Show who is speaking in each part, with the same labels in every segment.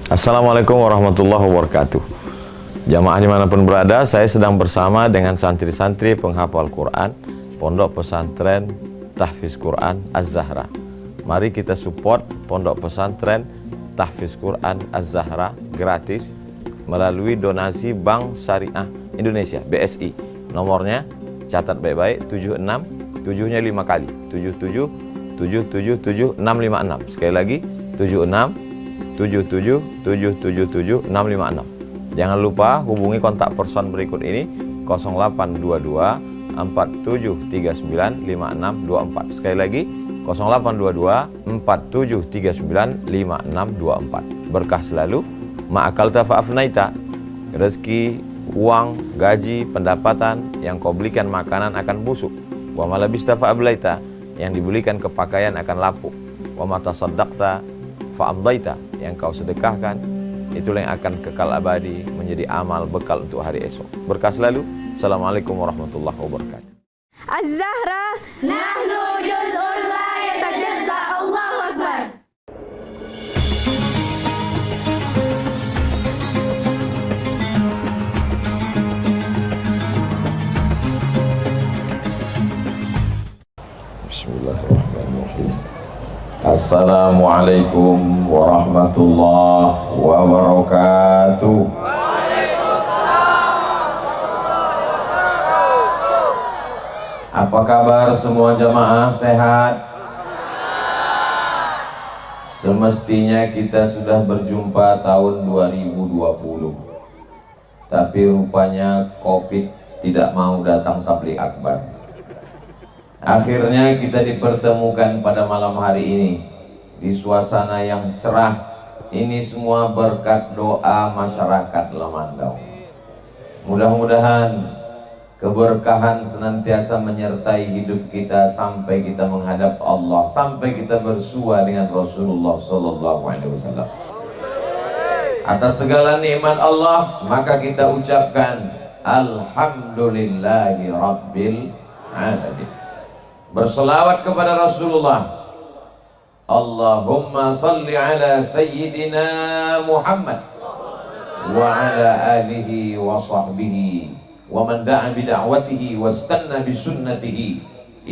Speaker 1: Assalamualaikum warahmatullahi wabarakatuh. Jamaah dimanapun berada, saya sedang bersama dengan santri-santri penghafal Quran Pondok Pesantren Tahfiz Quran Az-Zahra. Mari kita support Pondok Pesantren Tahfiz Quran Az-Zahra gratis melalui donasi Bank Syariah Indonesia (BSI). Nomornya catat baik-baik, 76 7-nya 5 kali, 77 777 656. Sekali lagi, 76 77 656. Jangan lupa hubungi kontak person berikut ini 0822 4739 5624. Sekali lagi 0822 4739 5624. Berkah selalu, ma'akalta fa'afnaita. Rezeki, uang, gaji, pendapatan yang kau belikan makanan akan busuk. Wa malabista fa'ablaita, yang dibelikan kepakaian akan lapuk. Wa mata saddaqta fa'amdaita, yang kau sedekahkan itulah yang akan kekal abadi menjadi amal bekal untuk hari esok. Berkah selalu. Assalamualaikum warahmatullahi wabarakatuh.
Speaker 2: Az-Zahra nahnu juz'un la yatajazza. Allahu Akbar.
Speaker 1: Bismillahirrahmanirrahim. Assalamualaikum warahmatullahi wabarakatuh. Apa kabar semua jamaah, sehat? Semestinya kita sudah berjumpa tahun 2020, tapi rupanya COVID tidak mau datang tabligh akbar. Akhirnya kita dipertemukan pada malam hari ini di suasana yang cerah. Ini semua berkat doa masyarakat Lamandau. Mudah-mudahan keberkahan senantiasa menyertai hidup kita sampai kita menghadap Allah, sampai kita bersua dengan Rasulullah SAW. Atas segala nikmat Allah, maka kita ucapkan Alhamdulillahi Rabbil Alamin. Berselawat kepada Rasulullah. Allahumma salli ala Sayyidina Muhammad wa ala alihi wa sahbihi wa man da'a bida'watihi wa istanna bisunnatihi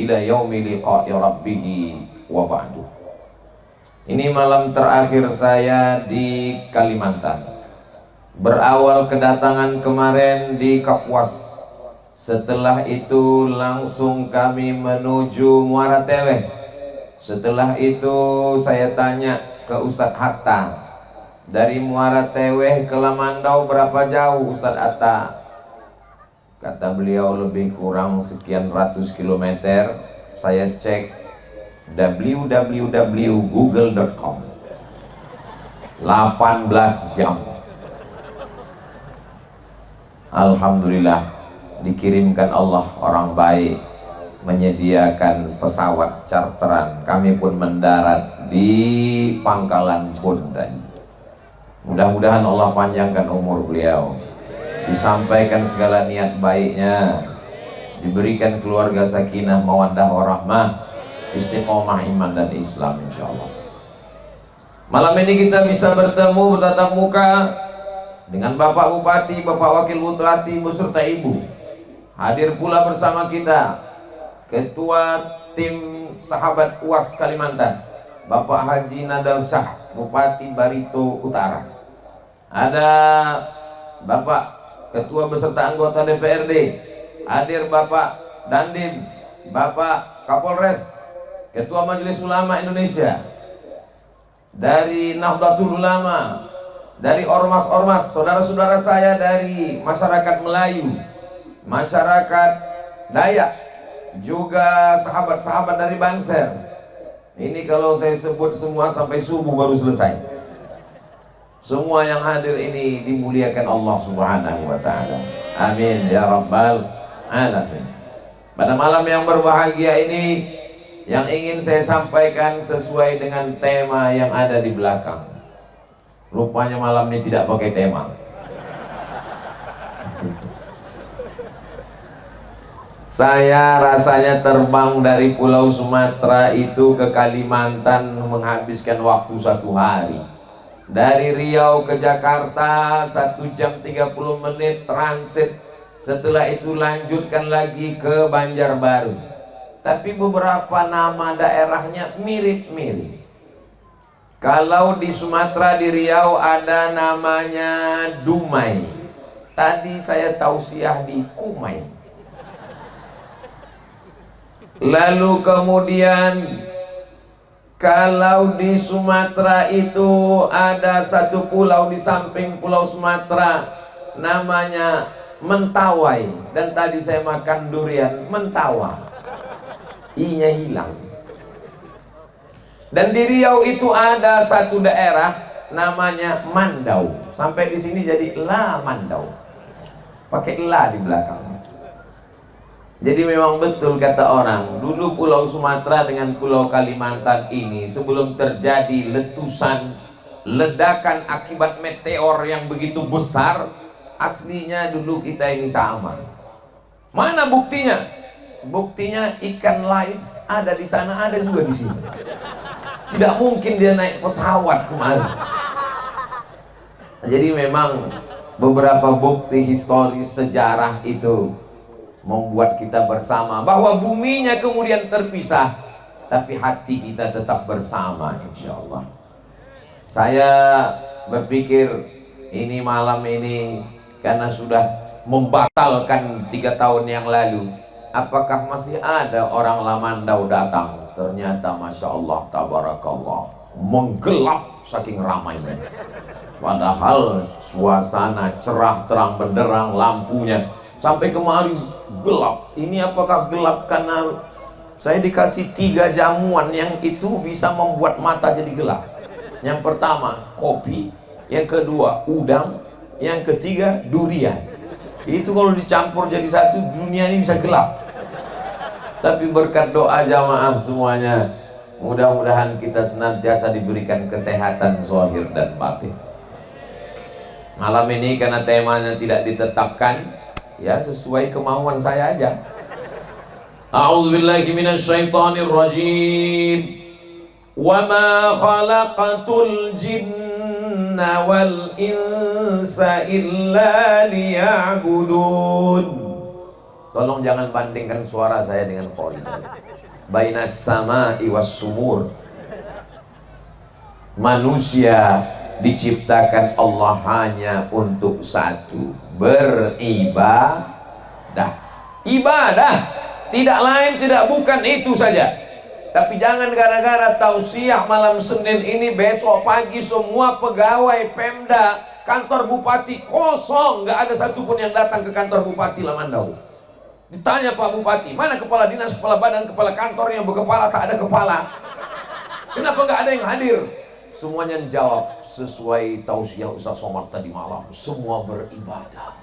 Speaker 1: ila yaumi liqa'i rabbih wa ba'du. Ini malam terakhir saya di Kalimantan. Berawal kedatangan kemarin di Kapuas. Setelah itu langsung kami menuju Muara Teweh. Setelah itu saya tanya ke Ustadz Hatta, dari Muara Teweh ke Lamandau berapa jauh Ustadz Hatta? Kata beliau lebih kurang sekian ratus kilometer. Saya cek www.google.com, 18 jam. Alhamdulillah, dikirimkan Allah orang baik menyediakan pesawat charteran. Kami pun mendarat di Pangkalan Bun tadi. Mudah-mudahan Allah panjangkan umur beliau, disampaikan segala niat baiknya, diberikan keluarga sakinah mawaddah warahmah, istiqomah iman dan Islam insyaallah. Malam ini kita bisa bertemu bertatap muka dengan Bapak Bupati, Bapak Wakil Bupati beserta Ibu. Hadir pula bersama kita Ketua Tim Sahabat UAS Kalimantan, Bapak Haji Nadal Shah, Bupati Barito Utara. Ada Bapak Ketua beserta anggota DPRD. Hadir Bapak Dandim, Bapak Kapolres, Ketua Majelis Ulama Indonesia, dari Nahdlatul Ulama, dari ormas-ormas, saudara-saudara saya dari masyarakat Melayu, masyarakat Dayak, juga sahabat-sahabat dari Banser. Ini kalau saya sebut semua sampai subuh baru selesai. Semua yang hadir ini dimuliakan Allah Subhanahu wa ta'ala. Amin ya rabbal alamin. Pada malam yang berbahagia ini, yang ingin saya sampaikan sesuai dengan tema yang ada di belakang. Rupanya malam ini tidak pakai tema. Saya rasanya terbang dari Pulau Sumatera itu ke Kalimantan menghabiskan waktu 1 hari. Dari Riau ke Jakarta 1 jam 30 menit transit. Setelah itu lanjutkan lagi ke Banjarbaru. Tapi beberapa nama daerahnya mirip-mirip. Kalau di Sumatera, di Riau ada namanya Dumai. Tadi saya tausiah di Kumai. Lalu kemudian kalau di Sumatera itu ada satu pulau di samping pulau Sumatera namanya Mentawai. Dan tadi saya makan durian Mentawa, i-nya hilang. Dan di Riau itu ada satu daerah namanya Mandau. Sampai di sini jadi La Mandau, pakai la di belakang. Jadi memang betul kata orang, dulu pulau Sumatera dengan pulau Kalimantan ini sebelum terjadi letusan, ledakan akibat meteor yang begitu besar, aslinya dulu kita ini sama. Mana buktinya? Buktinya ikan lais ada di sana, ada juga di sini. Tidak mungkin dia naik pesawat kemari. Jadi memang beberapa bukti historis sejarah itu membuat kita bersama, bahwa buminya kemudian terpisah tapi hati kita tetap bersama, insya Allah. Saya berpikir ini malam ini, karena sudah membatalkan 3 tahun yang lalu, apakah masih ada orang Lamandau datang? Ternyata Masya Allah, Tabarakallah, menggelap saking ramainya. Padahal suasana cerah terang benderang, lampunya sampai kemari gelap. Ini apakah gelap karena saya dikasih 3 jamuan yang itu bisa membuat mata jadi gelap? Yang pertama kopi, yang kedua udang, yang ketiga durian. Itu kalau dicampur jadi satu, dunia ini bisa gelap. Tapi berkat doa jamaah semuanya, mudah-mudahan kita senantiasa diberikan kesehatan zahir dan batin. Malam ini karena temanya tidak ditetapkan, ya sesuai kemauan saya aja. A'udzubillahi minasyaitonir rajim. Wa ma khalaqatul jinna wal insa illa liya'budun. Tolong jangan bandingkan suara saya dengan qori. Bainas sama'i was sumur. Manusia diciptakan Allah hanya untuk satu, beribadah. Ibadah, tidak lain, tidak bukan itu saja. Tapi jangan gara-gara tausiah malam Senin ini, besok pagi semua pegawai Pemda, kantor bupati kosong, nggak ada satupun yang datang ke kantor bupati Lamandau. Ditanya Pak Bupati, mana kepala dinas, kepala badan, kepala kantor yang berkepala tak ada kepala? Kenapa nggak ada yang hadir? Semuanya jawab sesuai tausiah Ustaz Somad tadi malam, semua beribadah.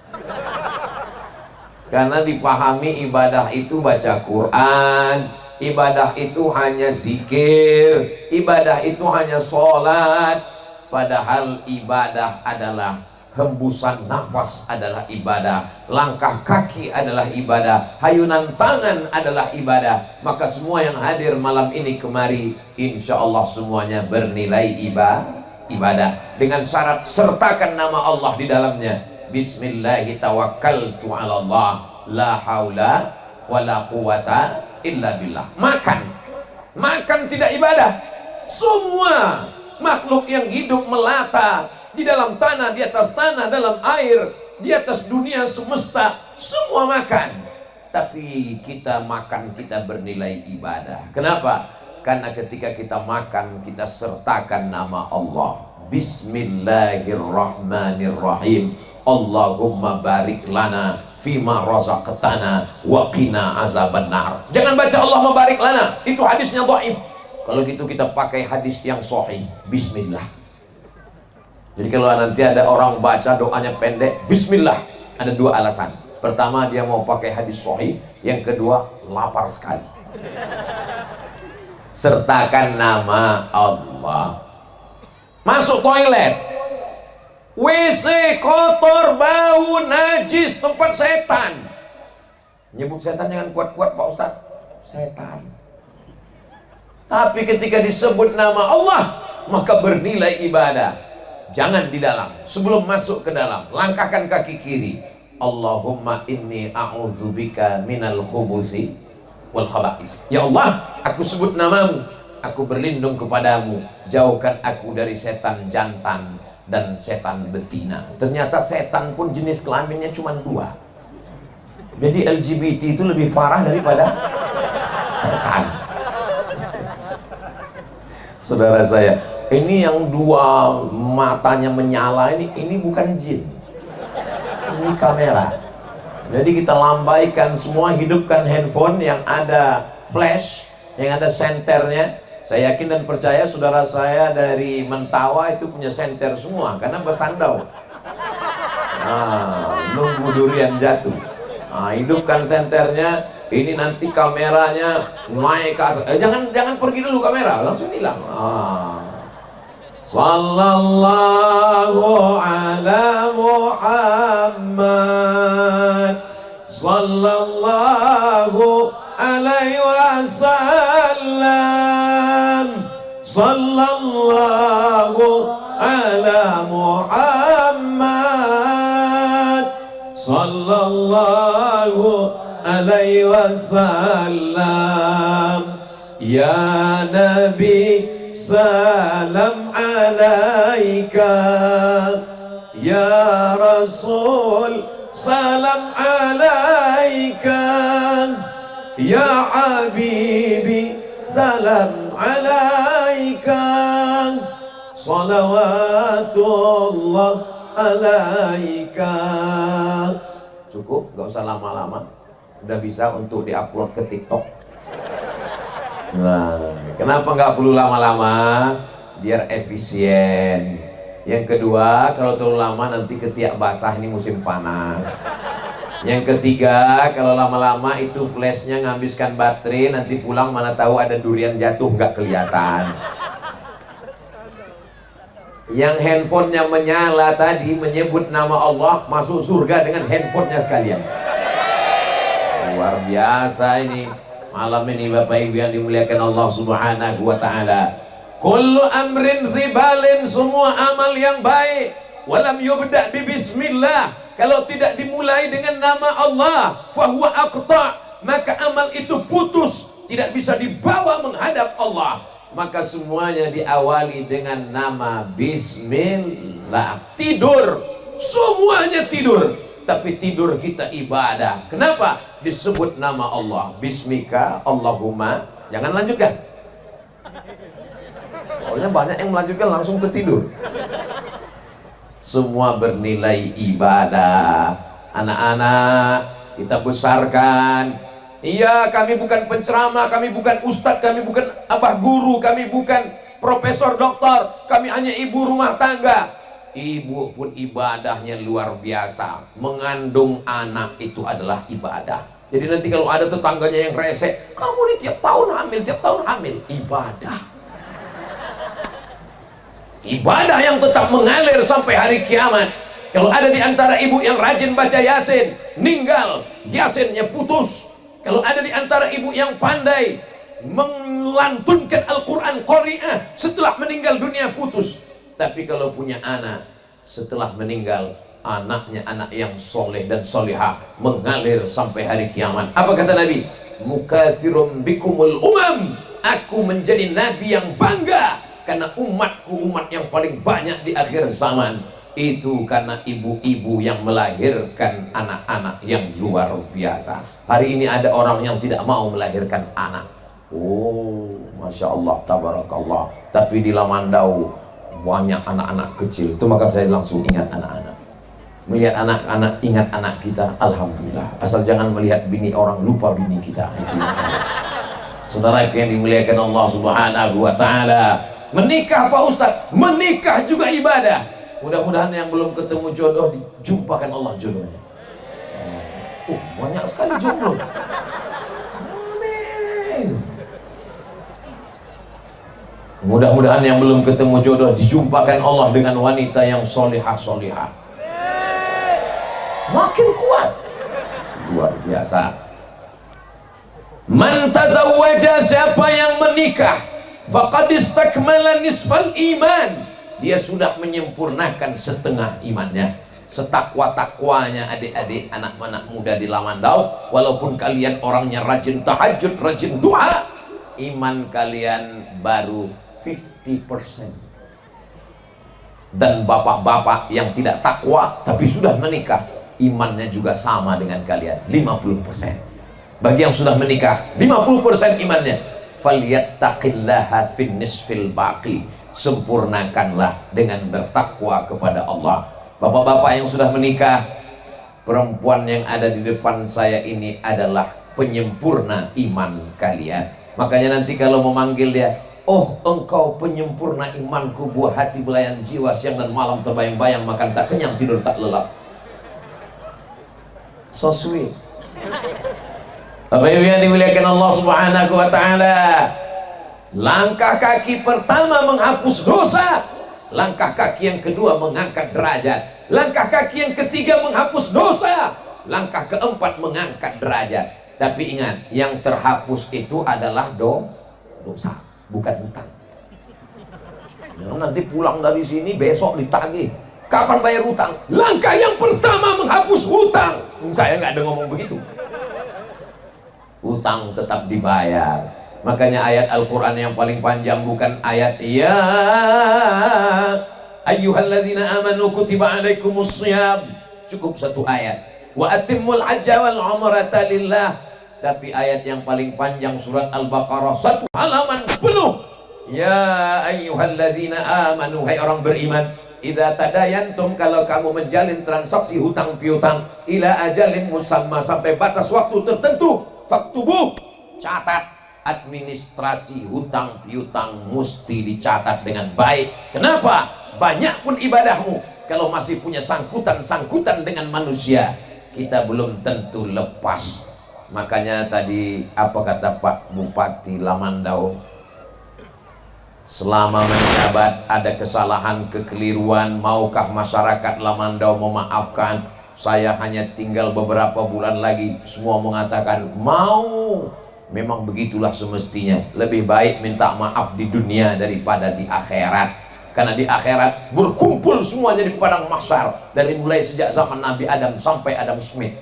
Speaker 1: Karena difahami ibadah itu baca Quran, ibadah itu hanya zikir, ibadah itu hanya sholat. Padahal ibadah adalah hembusan nafas adalah ibadah, langkah kaki adalah ibadah, hayunan tangan adalah ibadah. Maka semua yang hadir malam ini kemari, insya Allah semuanya bernilai ibadah. Dengan syarat sertakan nama Allah di dalamnya. Bismillahi tawakkaltu ala Allah, la haula wa la quwata illa billah. Makan tidak ibadah. Semua makhluk yang hidup melata di dalam tanah, di atas tanah, dalam air, di atas dunia semesta, semua makan. Tapi kita makan, kita bernilai ibadah. Kenapa? Karena ketika kita makan, kita sertakan nama Allah. Bismillahirrahmanirrahim. Allahumma barik lana fima razaqtana wa qina azabannar. Jangan baca Allahumma barik lana, itu hadisnya dhaif. Kalau gitu kita pakai hadis yang sahih. Bismillah. Jadi kalau nanti ada orang baca doanya pendek, Bismillah, ada 2 alasan. Pertama, dia mau pakai hadis sahih. Yang kedua, lapar sekali. Sertakan nama Allah. Masuk toilet, WC kotor, bau, najis, tempat setan. Nyebut setan jangan kuat-kuat Pak Ustadz. Setan. Tapi ketika disebut nama Allah, maka bernilai ibadah. jangan di dalam. Sebelum masuk ke dalam, langkahkan kaki kiri. Allahumma inni a'udzubika minal khubusi wal khaba'is. Ya Allah, aku sebut namamu, aku berlindung kepadamu, jauhkan aku dari setan jantan dan setan betina. Ternyata setan pun jenis kelaminnya cuma 2. Jadi LGBT itu lebih parah daripada setan. Saudara saya, ini yang 2 matanya menyala ini bukan jin, ini kamera. Jadi kita lambaikan semua, hidupkan handphone yang ada flash, yang ada senternya. Saya yakin dan percaya saudara saya dari Mentawa itu punya senter semua, karena bersandau. Nunggu durian jatuh. Hidupkan senternya. Ini nanti kameranya naik ke atas. Jangan pergi dulu kamera, langsung hilang. Sallallahu ala Muhammad, sallallahu alaihi wasallam, sallallahu ala Muhammad, sallallahu alaihi wasallam. Ya Nabi, salam alaika. Ya Rasul, salam alaika. Ya Habibi, salam alaika. Salawatullah alaika. Cukup, gak usah lama-lama. Udah bisa untuk diupload ke TikTok. Nah, kenapa nggak perlu lama-lama? Biar efisien. Yang kedua, kalau terlalu lama nanti ketiak basah, ini musim panas. Yang ketiga, kalau lama-lama itu flashnya nghabiskan baterai, nanti pulang mana tahu ada durian jatuh nggak kelihatan. Yang handphonenya menyala tadi menyebut nama Allah, masuk surga dengan handphonenya sekalian. Luar biasa ini malam ini Bapak Ibu yang dimuliakan Allah Subhanahu wa ta'ala. Kullu amrin zibalin, semua amal yang baik walam yubda' bi bismillah, kalau tidak dimulai dengan nama Allah, fahuwa aqta', maka amal itu putus, tidak bisa dibawa menghadap Allah. Maka semuanya diawali dengan nama bismillah. Tidur, semuanya tidur, tapi tidur kita ibadah. Kenapa? Disebut nama Allah. Bismika Allahumma. Jangan lanjutkan. Soalnya banyak yang melanjutkan langsung tertidur. Semua bernilai ibadah. Anak-anak kita besarkan. Iya, kami bukan penceramah, kami bukan ustadz, kami bukan abah guru, kami bukan profesor doktor, kami hanya ibu rumah tangga. Ibu pun ibadahnya luar biasa. Mengandung anak itu adalah ibadah. Jadi nanti kalau ada tetangganya yang rese, kamu nih tiap tahun hamil, ibadah. Ibadah yang tetap mengalir sampai hari kiamat. Kalau ada di antara ibu yang rajin baca Yasin, meninggal, Yasinnya putus. Kalau ada di antara ibu yang pandai melantunkan Al-Quran Qari'ah, setelah meninggal dunia putus. Tapi kalau punya anak, setelah meninggal, anaknya anak yang soleh dan solihah, mengalir sampai hari kiamat. Apa kata Nabi? Mukatsirum bikumul umam, aku menjadi nabi yang bangga karena umatku umat yang paling banyak di akhir zaman. Itu karena ibu-ibu yang melahirkan anak-anak yang luar biasa. Hari ini ada orang yang tidak mau melahirkan anak. Oh, Masya Allah, Tabarakallah. Tapi di Lamandau banyak anak-anak kecil. Itu maka saya langsung ingat anak-anak. Melihat anak-anak, ingat anak kita, alhamdulillah. Asal jangan melihat bini orang, lupa bini kita. Itu yang saya. Saudara yang dimuliakan Allah Subhanahu wa ta'ala. Menikah Pak Ustadz, menikah juga ibadah. Mudah-mudahan yang belum ketemu jodoh, dijumpakan Allah jodohnya. Banyak sekali jodoh. Amin. Mudah-mudahan yang belum ketemu jodoh, dijumpakan Allah dengan wanita yang solihah-solihah. Makin kuat. Luar biasa. Man tazawwaja, siapa yang menikah, faqad istakmala nisfal iman, dia sudah menyempurnakan setengah imannya. Setakwa-takwanya adik-adik, anak-anak muda di Lamandau, walaupun kalian orangnya rajin tahajud, rajin doa, iman kalian baru 50%. Dan bapak-bapak yang tidak takwa tapi sudah menikah, imannya juga sama dengan kalian, 50%. Bagi yang sudah menikah, 50% imannya. Falyattaqillaha fin nisfil baqi, sempurnakanlah dengan bertakwa kepada Allah. Bapak-bapak yang sudah menikah, perempuan yang ada di depan saya ini adalah penyempurna iman kalian. Makanya nanti kalau memanggil dia, oh engkau penyempurna imanku, buah hati belayan jiwa, siang dan malam terbayang-bayang, makan tak kenyang, tidur tak lelap. So sweet. Bapak Ibu yang dimuliakan Allah Subhanahu wa Ta'ala, langkah kaki pertama menghapus dosa, langkah kaki yang kedua mengangkat derajat, langkah kaki yang ketiga menghapus dosa, langkah keempat mengangkat derajat. Tapi ingat, yang terhapus itu adalah dosa, bukan hutang. Nanti pulang dari sini besok ditagih, kapan bayar hutang? Langkah yang pertama menghapus hutang. Saya nggak ada ngomong begitu. Hutang tetap dibayar. Makanya ayat Al-Quran yang paling panjang bukan ayat ya ayyuhalladzina amanu kutiba alaikumus syiyam, cukup satu ayat, wa atimmul hajja wal umrata lillah. Tapi ayat yang paling panjang surat Al-Baqarah, satu halaman penuh, ya ayyuhalladzina amanu, hai orang beriman, idza tadayantum, kalau kamu menjalin transaksi hutang piutang, ila ajalin musamma, sampai batas waktu tertentu, faktubuh, catat. Administrasi hutang piutang mesti dicatat dengan baik. Kenapa? Banyak pun ibadahmu, kalau masih punya sangkutan-sangkutan dengan manusia, kita belum tentu lepas. Makanya tadi apa kata Pak Bupati Lamandau, selama menjabat ada kesalahan, kekeliruan, maukah masyarakat Lamandau memaafkan? Saya hanya tinggal beberapa bulan lagi, semua mengatakan mau. Memang begitulah semestinya. Lebih baik minta maaf di dunia daripada di akhirat. Karena di akhirat berkumpul semuanya di padang mahsyar, dari mulai sejak zaman Nabi Adam sampai Adam Smith.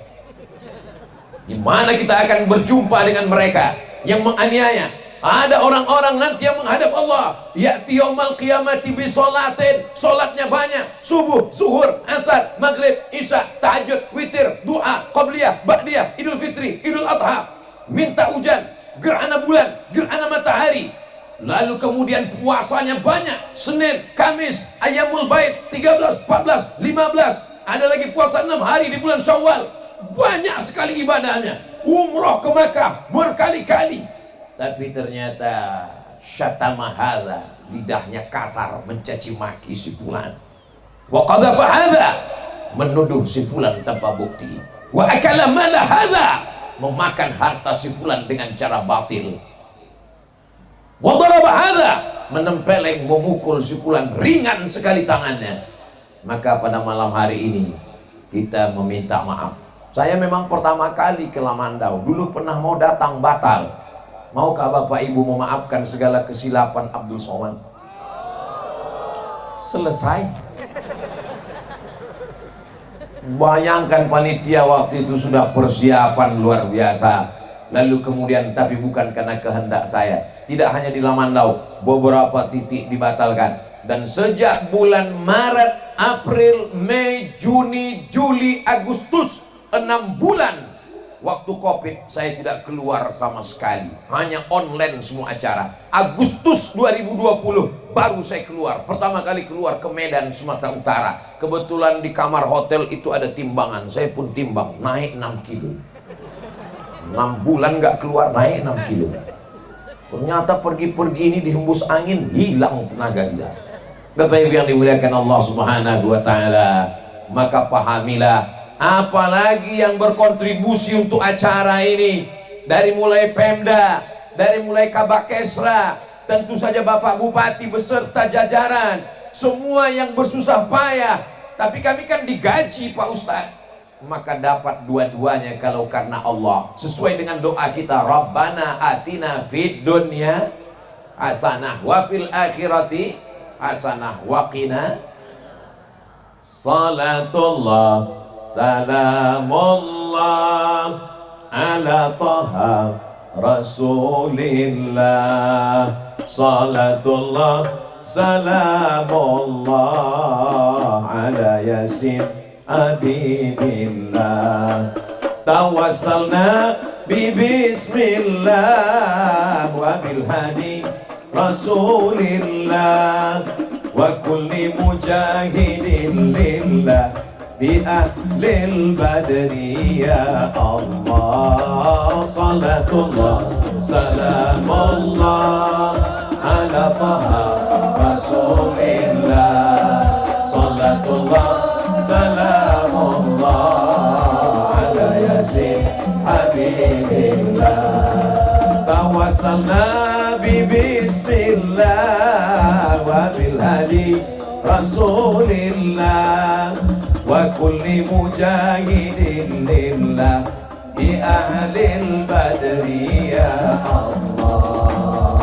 Speaker 1: Di mana kita akan berjumpa dengan mereka yang menganiaya. Ada orang-orang nanti yang menghadap Allah, ya'ti yaumal qiyamati bi sholatin, sholatnya banyak, subuh, zuhur, asar, maghrib, isya, tahajud, witir, doa, qabliyah, ba'diyah, idul fitri, idul adha, minta hujan, gerhana bulan, gerhana matahari. Lalu kemudian puasanya banyak, Senin, Kamis, Ayyamul Bait, 13, 14, 15. Ada lagi puasa 6 hari di bulan Syawal. Banyak sekali ibadahnya. Umroh ke Makkah berkali-kali. Tapi ternyata syatama hadza, lidahnya kasar mencaci maki si fulan. Wa qadhafa hadza, menuduh si fulan tanpa bukti. Wa akala mala hadza, memakan harta si fulan dengan cara batil. Wa daraba hadza, menempeleng, memukul si fulan, ringan sekali tangannya. Maka pada malam hari ini kita meminta maaf. Saya memang pertama kali ke Lamandau, dulu pernah mau datang batal. Maukah Bapak Ibu memaafkan segala kesilapan Abdul Somad? Selesai. Bayangkan panitia waktu itu sudah persiapan luar biasa. Lalu kemudian, tapi bukan karena kehendak saya. Tidak hanya di Lamandau, beberapa titik dibatalkan. Dan sejak bulan Maret, April, Mei, Juni, Juli, Agustus, 6 bulan waktu Covid saya tidak keluar sama sekali, hanya online semua acara. Agustus 2020 baru saya keluar, pertama kali keluar ke Medan, Sumatera Utara. Kebetulan di kamar hotel itu ada timbangan, saya pun timbang, naik 6 kilo. 6 bulan nggak keluar, naik 6 kilo. Ternyata pergi-pergi ini dihembus angin, hilang tenaga kita. Bapak Ibu yang dimuliakan Allah Subhanahu wa Ta'ala, maka pahamilah, apalagi yang berkontribusi untuk acara ini, dari mulai Pemda, dari mulai Kabakesra, tentu saja Bapak Bupati beserta jajaran, semua yang bersusah payah. Tapi kami kan digaji Pak Ustadz, maka dapat dua-duanya kalau karena Allah, sesuai dengan doa kita, Rabbana atina fid dunya hasanah wa fil akhirati hasanah wa qina. Salatullah salamullah ala taha rasulillah. Salatullah salamullah ala yasin habibillah. Tawassalna bi bismillah wa bil hadi rasulillah wa kulli mujahidin lillah bi ahlil badri ya Allah. Salatullah salamullah ala taha rasulillah. Salatullah salamullah ala yasin habibillah. Tawassalna bi bismillah wa bil hadi rasulillah wa kulli mujahidin lillah bi ahlil badri ya Allah.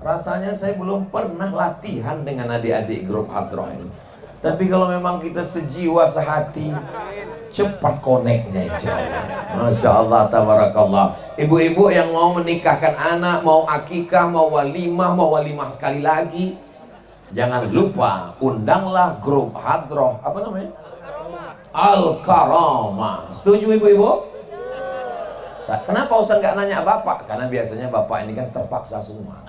Speaker 1: Rasanya saya belum pernah latihan dengan adik-adik grup hadroh ini. Tapi kalau memang kita sejiwa sehati, cepat koneknya insya Allah. Masya Allah, tabarakallah. Ibu-ibu yang mau menikahkan anak, mau akikah, mau walimah sekali lagi, jangan lupa undanglah grup hadroh. Apa namanya? Al-Karamah. Setuju ibu-ibu? Kenapa Ustaz nggak nanya bapak? Karena biasanya bapak ini kan terpaksa semua.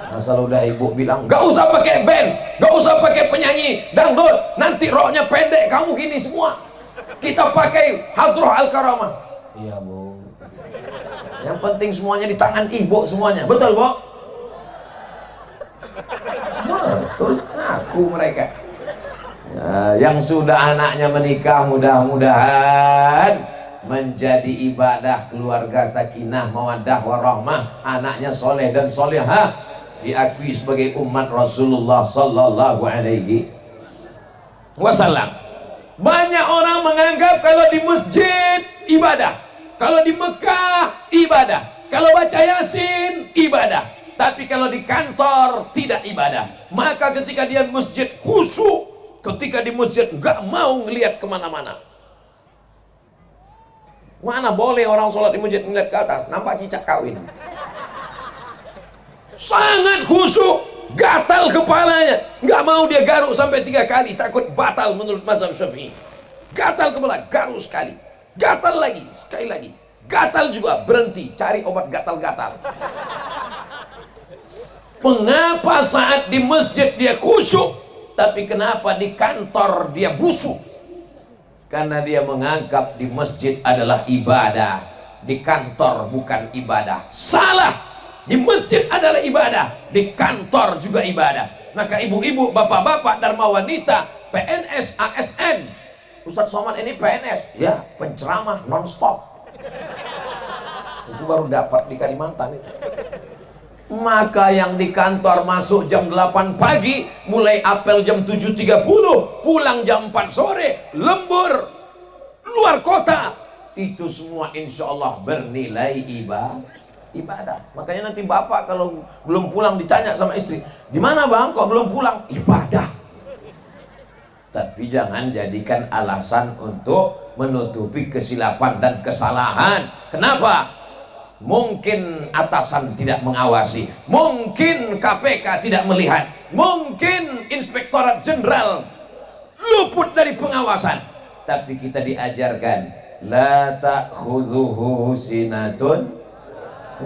Speaker 1: Asal udah ibu bilang nggak usah pakai band, nggak usah pakai penyanyi dangdut, nanti rohnya pendek, kamu gini semua. Kita pakai hadroh Al-Karamah. Iya bu. Yang penting semuanya di tangan ibu semuanya, betul bu? Betul, aku mereka. Ya, yang sudah anaknya menikah mudah-mudahan menjadi ibadah keluarga sakinah mawaddah warahmah, anaknya soleh dan solehah, diakui sebagai umat Rasulullah sallallahu alaihi wasallam. Banyak orang menganggap kalau di masjid ibadah, kalau di Mekah ibadah, kalau baca Yasin ibadah, tapi kalau di kantor tidak ibadah. Maka ketika dia masjid khusyuk, ketika di masjid nggak mau ngelihat kemana-mana. Mana boleh orang sholat di masjid ngeliat ke atas, nampak cicak kawin. Sangat khusyuk, gatal kepalanya, nggak mau dia garuk sampai 3 kali, takut batal menurut mazhab Syafi'i. Gatal kepala, garuk sekali, gatal lagi, sekali lagi, gatal juga, berhenti, cari obat gatal-gatal. Mengapa saat di masjid dia khusyuk, tapi kenapa di kantor dia busuk? Karena dia menganggap di masjid adalah ibadah, di kantor bukan ibadah. Salah, di masjid adalah ibadah, di kantor juga ibadah. Maka ibu-ibu, bapak-bapak, dharma wanita, PNS, ASN. Ustadz Somad ini PNS, ya, penceramah non-stop. Itu baru dapat di Kalimantan itu. Maka yang di kantor masuk jam 8 pagi, mulai apel jam 7.30, pulang jam 4 sore, lembur, luar kota, itu semua insya Allah bernilai ibadah. Makanya nanti bapak kalau belum pulang ditanya sama istri, di mana bang kok belum pulang? Ibadah. Tapi jangan jadikan alasan untuk menutupi kesilapan dan kesalahan. Kenapa? Mungkin atasan tidak mengawasi, mungkin KPK tidak melihat, mungkin Inspektorat Jenderal luput dari pengawasan. Tapi kita diajarkan la ta'khudhuhu sinatun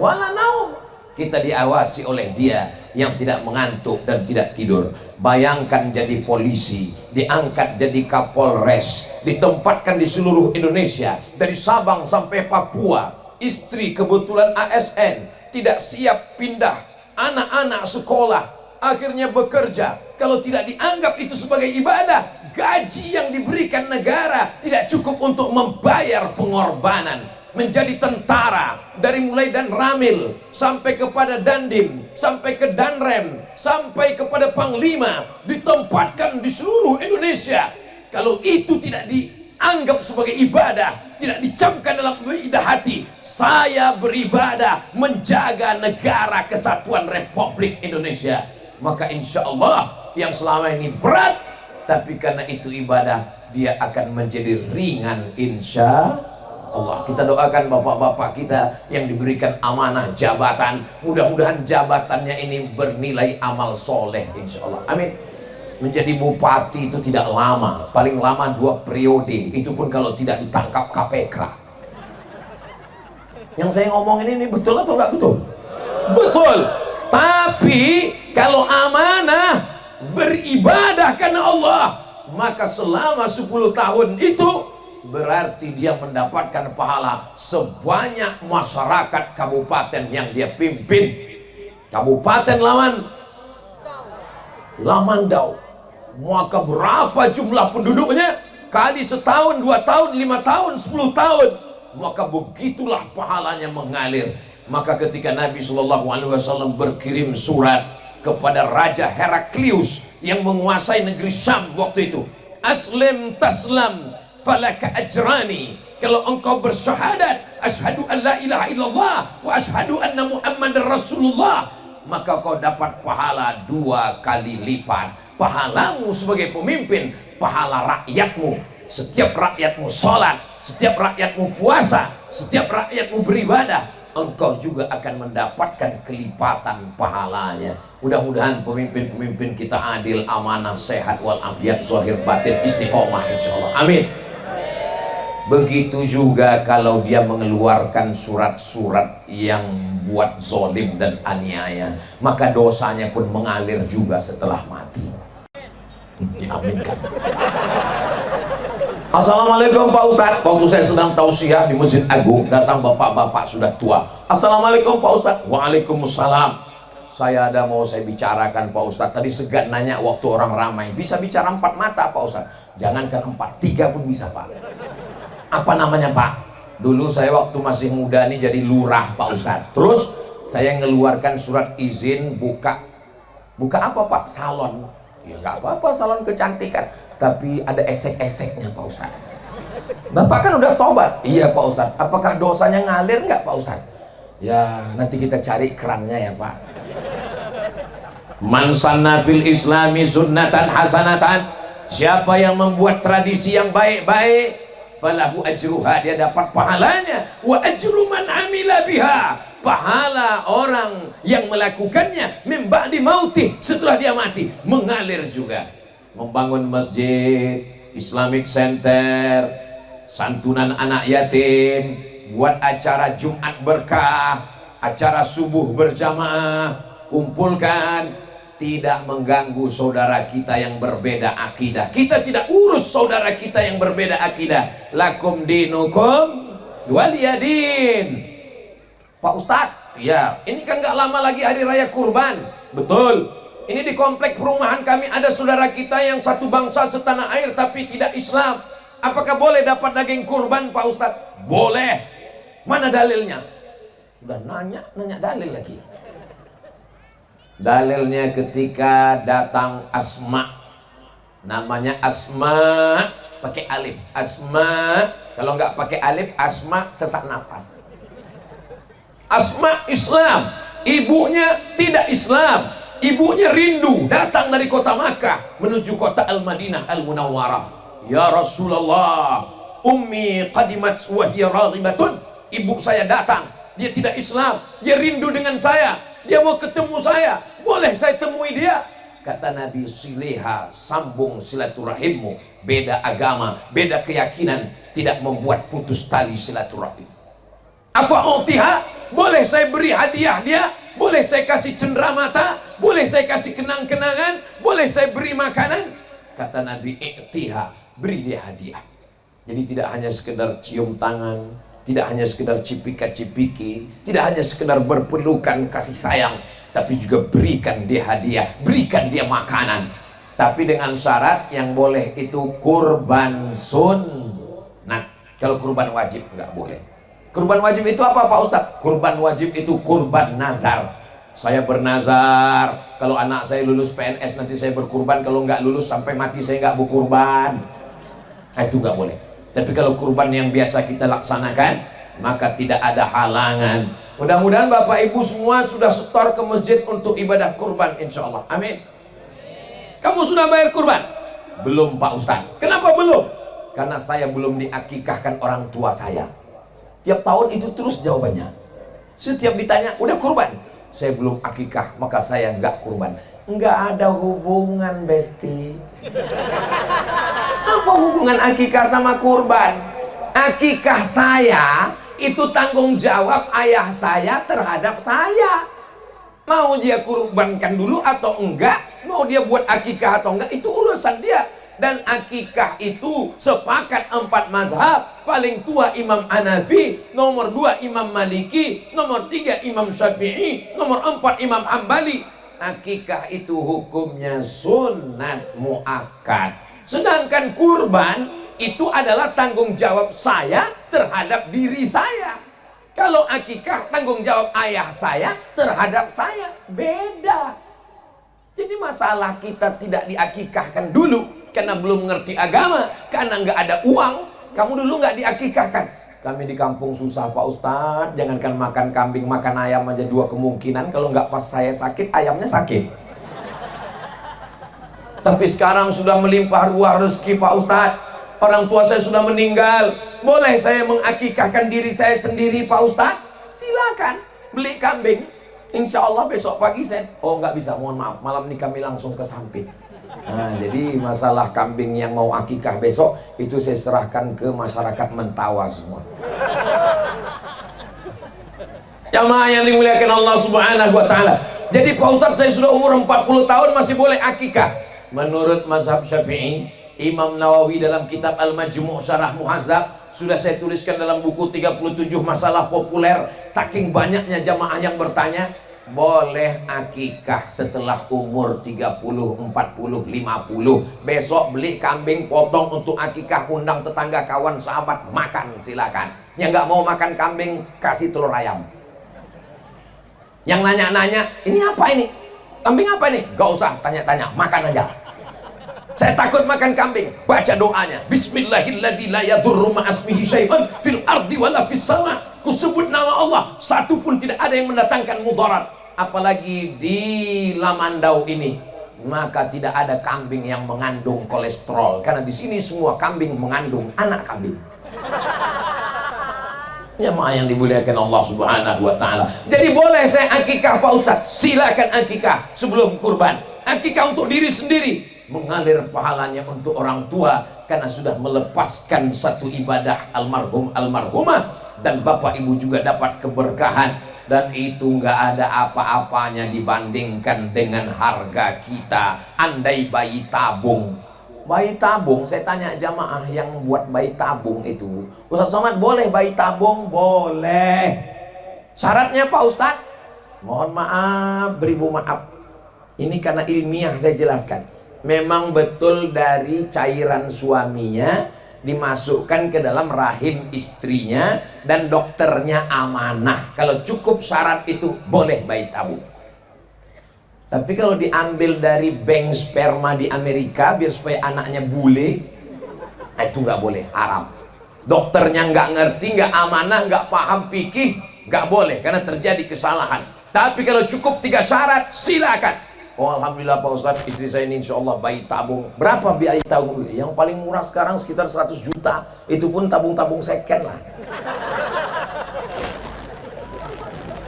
Speaker 1: wala naum. Kita diawasi oleh Dia yang tidak mengantuk dan tidak tidur. Bayangkan jadi polisi, diangkat jadi Kapolres, ditempatkan di seluruh Indonesia, dari Sabang sampai Papua. Istri kebetulan ASN, tidak siap pindah, anak-anak sekolah, akhirnya bekerja. Kalau tidak dianggap itu sebagai ibadah, gaji yang diberikan negara tidak cukup untuk membayar pengorbanan. Menjadi tentara, dari mulai dan Ramil sampai kepada Dandim, sampai ke Danrem, sampai kepada Panglima, ditempatkan di seluruh Indonesia. Kalau itu tidak dianggap sebagai ibadah, tidak dicamkan dalam ibadah hati, saya beribadah menjaga negara kesatuan Republik Indonesia, maka insya Allah yang selama ini berat, tapi karena itu ibadah, dia akan menjadi ringan insya Allah. Kita doakan bapak-bapak kita yang diberikan amanah jabatan, mudah-mudahan jabatannya ini bernilai amal soleh insya Allah, amin. Menjadi bupati itu tidak lama, paling lama 2 periode, itu pun kalau tidak ditangkap KPK. Yang saya ngomongin ini betul atau nggak betul? Betul. Tapi kalau amanah beribadah karena Allah, maka selama 10 tahun itu berarti dia mendapatkan pahala sebanyak masyarakat kabupaten yang dia pimpin. Kabupaten Lamandau, maka berapa jumlah penduduknya kali setahun, 2 tahun, 5 tahun, 10 tahun, maka begitulah pahalanya mengalir. Maka ketika Nabi SAW berkirim surat kepada Raja Heraklius yang menguasai negeri Syam waktu itu, aslim taslam falaka ajrani, kalau engkau bersyahadat asyhadu an la ilaha illallah wa asyhadu anna muhammadar rasulullah, maka kau dapat pahala 2 kali lipat. Pahalamu sebagai pemimpin, pahala rakyatmu, setiap rakyatmu sholat, setiap rakyatmu puasa, setiap rakyatmu beribadah, engkau juga akan mendapatkan kelipatan pahalanya. Mudah-mudahan pemimpin-pemimpin kita adil, amanah, sehat walafiat, zahir batin, istiqomah insyaallah, amin. Begitu juga kalau dia mengeluarkan surat-surat yang buat zolim dan aniaya, maka dosanya pun mengalir juga setelah mati. Diaminkan. Assalamualaikum Pak Ustadz. Waktu saya sedang tausiah di Masjid Agung, datang bapak-bapak sudah tua. Assalamualaikum Pak Ustadz. Waalaikumsalam. Saya ada mau saya bicarakan Pak Ustadz. Tadi segan nanya waktu orang ramai. Bisa bicara 4 mata Pak Ustadz? Jangankan 4, 3 pun bisa Pak. Apa namanya Pak? Dulu saya waktu masih muda nih jadi lurah Pak Ustadz. Terus saya ngeluarkan surat izin buka apa Pak? Salon. Ya nggak apa-apa, salon kecantikan. Tapi ada esek-eseknya Pak Ustadz. Bapak kan udah tobat. Iya Pak Ustadz. Apakah dosanya ngalir nggak Pak Ustadz? Ya nanti kita cari kerannya ya Pak. Man sanna fil islami sunnatan hasanatan, siapa yang membuat tradisi yang baik-baik, falahu ajruha, dia dapat pahalanya, wa ajru man amila biha, pahala orang yang melakukannya min ba'di mautih, setelah dia mati, mengalir juga. Membangun masjid, Islamic Center, santunan anak yatim, buat acara Jumat berkah, acara subuh berjamaah, kumpulkan, tidak mengganggu saudara kita yang berbeda akidah. Kita tidak urus saudara kita yang berbeda akidah. Lakum dinukum waliyadin. Pak Ustadz, ya ini kan gak lama lagi hari raya kurban. Betul. Ini di komplek perumahan kami ada saudara kita yang satu bangsa setanah air tapi tidak Islam. Apakah boleh dapat daging kurban Pak Ustadz? Boleh. Mana dalilnya? Sudah nanya dalil lagi. Dalilnya ketika datang Asma, namanya Asma pakai alif. Asma, kalau nggak pakai alif, Asma sesak napas. Asma Islam, ibunya tidak Islam. Ibunya rindu datang dari kota Makkah menuju kota Al-Madinah Al-Munawwarah. Ya Rasulullah, ummi qadimat wa hiya raghibatun. Ibu saya datang, dia tidak Islam, dia rindu dengan saya, dia mau ketemu saya, boleh saya temui dia? Kata Nabi, sileha, sambung silaturahimmu. Beda agama, beda keyakinan tidak membuat putus tali silaturahim. Afa'utiha, boleh saya beri hadiah dia, boleh saya kasih cenderamata, boleh saya kasih kenang-kenangan, boleh saya beri makanan. Kata Nabi, i'tiha, beri dia hadiah. Jadi tidak hanya sekedar cium tangan, tidak hanya sekedar cipika-cipiki, tidak hanya sekedar berpelukan kasih sayang, tapi juga berikan dia hadiah, berikan dia makanan. Tapi dengan syarat yang boleh itu kurban sunnat. Kalau kurban wajib nggak boleh. Kurban wajib itu apa Pak Ustadz? Kurban wajib itu kurban nazar. Saya bernazar, kalau anak saya lulus PNS nanti saya berkurban, kalau nggak lulus sampai mati saya nggak berkurban. Nah, itu nggak boleh. Tapi kalau kurban yang biasa kita laksanakan, maka tidak ada halangan Mudah-mudahan Bapak Ibu semua sudah setor ke masjid untuk ibadah kurban, insya Allah. Amin. Kamu sudah bayar kurban? Belum Pak Ustadz. Kenapa belum? Karena saya belum diakikahkan orang tua saya. Tiap tahun itu terus jawabannya. Setiap ditanya, udah kurban? Saya belum akikah, maka saya nggak kurban. Nggak ada hubungan, Besti. Apa hubungan akikah sama kurban? Akikah saya itu tanggung jawab ayah saya terhadap saya. Mau dia kurbankan dulu atau enggak, mau dia buat akikah atau enggak, itu urusan dia. Dan akikah itu sepakat 4 mazhab. Paling tua Imam Hanafi, nomor 2 Imam Maliki, nomor 3 Imam Syafi'i, nomor 4 Imam Hambali. Akikah itu hukumnya sunat muakkad. Sedangkan kurban itu adalah tanggung jawab saya terhadap diri saya. Kalau akikah tanggung jawab ayah saya terhadap saya. Beda. Jadi masalah kita tidak diakikahkan dulu karena belum ngerti agama, karena nggak ada uang. Kamu dulu nggak diakikahkan. Kami di kampung susah Pak Ustadz. Jangankan makan kambing, makan ayam aja 2 kemungkinan. Kalau nggak pas saya sakit, ayamnya sakit. Tapi sekarang sudah melimpah ruah rezeki Pak Ustadz. Orang tua saya sudah meninggal. Boleh saya mengakikahkan diri saya sendiri Pak Ustadz? Silakan beli kambing. Insya Allah besok pagi saya, oh nggak bisa, mohon maaf, malam ini kami langsung ke Sampit. Nah, jadi masalah kambing yang mau akikah besok itu saya serahkan ke masyarakat Mentawa semua. Jamaah yang dimuliakan Allah Subhanahu wa taala. Jadi Pak Ustadz, saya sudah umur 40 tahun masih boleh akikah. Menurut mazhab Syafi'i, Imam Nawawi dalam kitab Al-Majmu' Syarah Muhazzab sudah saya tuliskan dalam buku 37 masalah populer. Saking banyaknya jamaah yang bertanya, boleh akikah setelah umur 30, 40, 50. Besok beli kambing potong untuk akikah, undang tetangga, kawan, sahabat, makan silakan. Yang nggak mau makan kambing, kasih telur ayam. Yang nanya-nanya, ini apa ini? Kambing apa ini? Gak usah tanya-tanya, makan aja. Saya takut makan kambing, baca doanya. Bismillahilladzi la yadurru ma'asmihi syai'un fil ardi wala fis sama. Kusebut nama Allah, satu pun tidak ada yang mendatangkan mudarat. Apalagi di Lamandau ini, maka tidak ada kambing yang mengandung kolesterol. Karena di sini semua kambing mengandung anak kambing. Jemaah yang dimuliakan Allah Subhanahu wa taala. Jadi boleh saya akikah Pak Ustadz? Silakan akikah sebelum kurban. Akikah untuk diri sendiri, mengalir pahalanya untuk orang tua karena sudah melepaskan satu ibadah almarhum almarhumah, dan bapak ibu juga dapat keberkahan, dan itu nggak ada apa-apanya dibandingkan dengan harga kita. Andai bayi tabung, saya tanya jamaah yang buat bayi tabung itu, Ustaz Somad boleh bayi tabung? Boleh. Syaratnya Pak Ustadz, mohon maaf, beribu maaf, ini karena ilmiah saya jelaskan. Memang betul dari cairan suaminya dimasukkan ke dalam rahim istrinya, dan dokternya amanah. Kalau cukup syarat itu boleh bayi tabung. Tapi kalau diambil dari bank sperma di Amerika biar supaya anaknya bule, itu nggak boleh, haram. Dokternya nggak ngerti, nggak amanah, nggak paham fikih, nggak boleh karena terjadi kesalahan. Tapi kalau cukup 3 syarat, silakan. Oh alhamdulillah Pak Ustadz, istri saya ini insya Allah bayi tabung. Berapa bayi tabung? Yang paling murah sekarang sekitar 100 juta. Itu pun tabung-tabung second lah.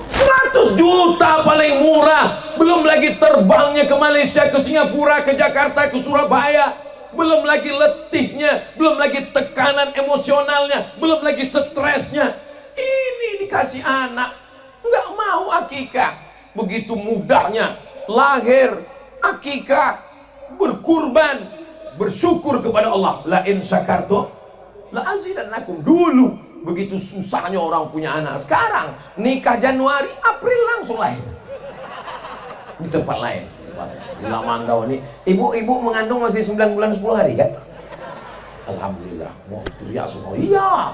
Speaker 1: 100 juta paling murah. Belum lagi terbangnya ke Malaysia, ke Singapura, ke Jakarta, ke Surabaya. Belum lagi letihnya, belum lagi tekanan emosionalnya, belum lagi stresnya. Ini dikasih anak, nggak mau akikah. Begitu mudahnya lahir, akikah, berkurban, bersyukur kepada Allah. La in syakartum la azidannakum. Dulu begitu susahnya orang punya anak, sekarang nikah Januari, April langsung lahir di tempat lain. Di Lamandau ini ibu-ibu mengandung masih 9 bulan 10 hari kan? Alhamdulillah. Mau teriak semua. Iya.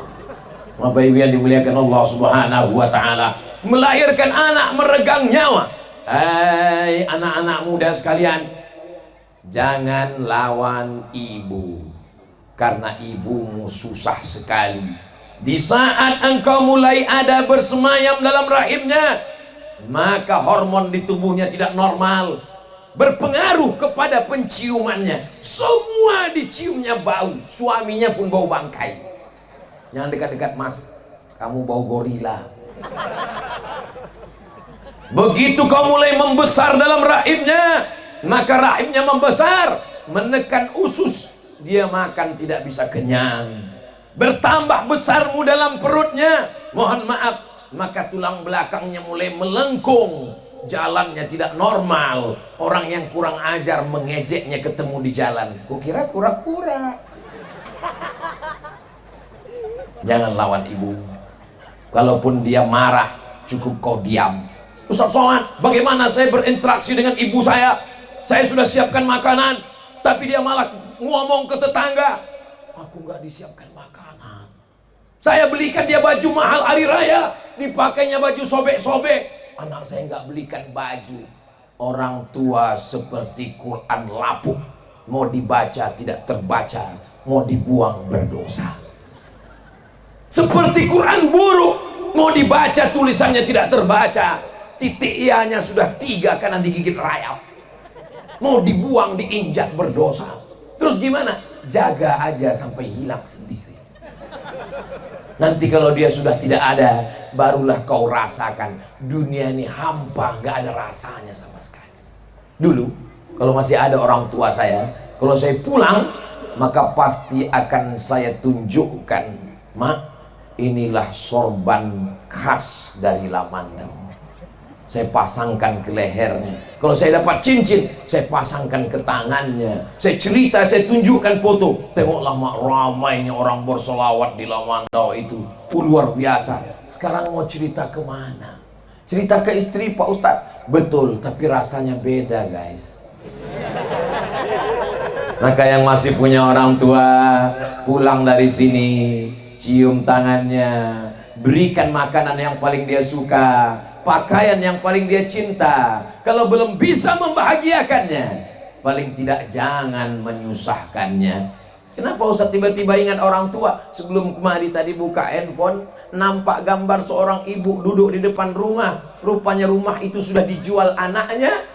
Speaker 1: Bapak Ibu yang dimuliakan Allah Subhanahu wa taala, melahirkan anak meregang nyawa. Hai anak-anak muda sekalian, jangan lawan ibu, karena ibumu susah sekali. Di saat engkau mulai ada bersemayam dalam rahimnya, maka hormon di tubuhnya tidak normal, berpengaruh kepada penciumannya. Semua diciumnya bau, suaminya pun bau bangkai. Jangan dekat-dekat mas, kamu bau gorila. Begitu kau mulai membesar dalam rahimnya, maka rahimnya membesar, menekan usus, dia makan tidak bisa kenyang. Bertambah besarmu dalam perutnya, mohon maaf, maka tulang belakangnya mulai melengkung, jalannya tidak normal. Orang yang kurang ajar mengejeknya ketemu di jalan, kukira kura-kura. Jangan lawan ibu. Kalaupun dia marah, cukup kau diam. Ustaz Somad, bagaimana saya berinteraksi dengan ibu saya? Saya sudah siapkan makanan, tapi dia malah ngomong ke tetangga, aku nggak disiapkan makanan. Saya belikan dia baju mahal hari raya, dipakainya baju sobek-sobek. Anak saya nggak belikan baju. Orang tua seperti Quran lapuk, mau dibaca tidak terbaca, mau dibuang berdosa. Seperti Quran buruk, mau dibaca tulisannya tidak terbaca, titik ianya sudah 3 karena digigit rayap, mau dibuang diinjak berdosa. Terus gimana? Jaga aja sampai hilang sendiri. Nanti kalau dia sudah tidak ada, barulah kau rasakan dunia ini hampa, nggak ada rasanya sama sekali. Dulu kalau masih ada orang tua saya, kalau saya pulang, maka pasti akan saya tunjukkan, mak, inilah sorban khas dari Lamandau. Saya pasangkan ke lehernya. Kalau saya dapat cincin, saya pasangkan ke tangannya. Saya cerita, saya tunjukkan foto. Tengoklah mak, ramainya orang bersolawat di Lamandau itu. Luar biasa. Sekarang mau cerita kemana? Cerita ke istri Pak Ustadz. Betul, tapi rasanya beda guys. Maka yang masih punya orang tua, pulang dari sini, cium tangannya, berikan makanan yang paling dia suka, pakaian yang paling dia cinta. Kalau belum bisa membahagiakannya, paling tidak jangan menyusahkannya. Kenapa Ustaz tiba-tiba ingat orang tua? Sebelum kemari tadi buka handphone, nampak gambar seorang ibu duduk di depan rumah. Rupanya rumah itu sudah dijual anaknya.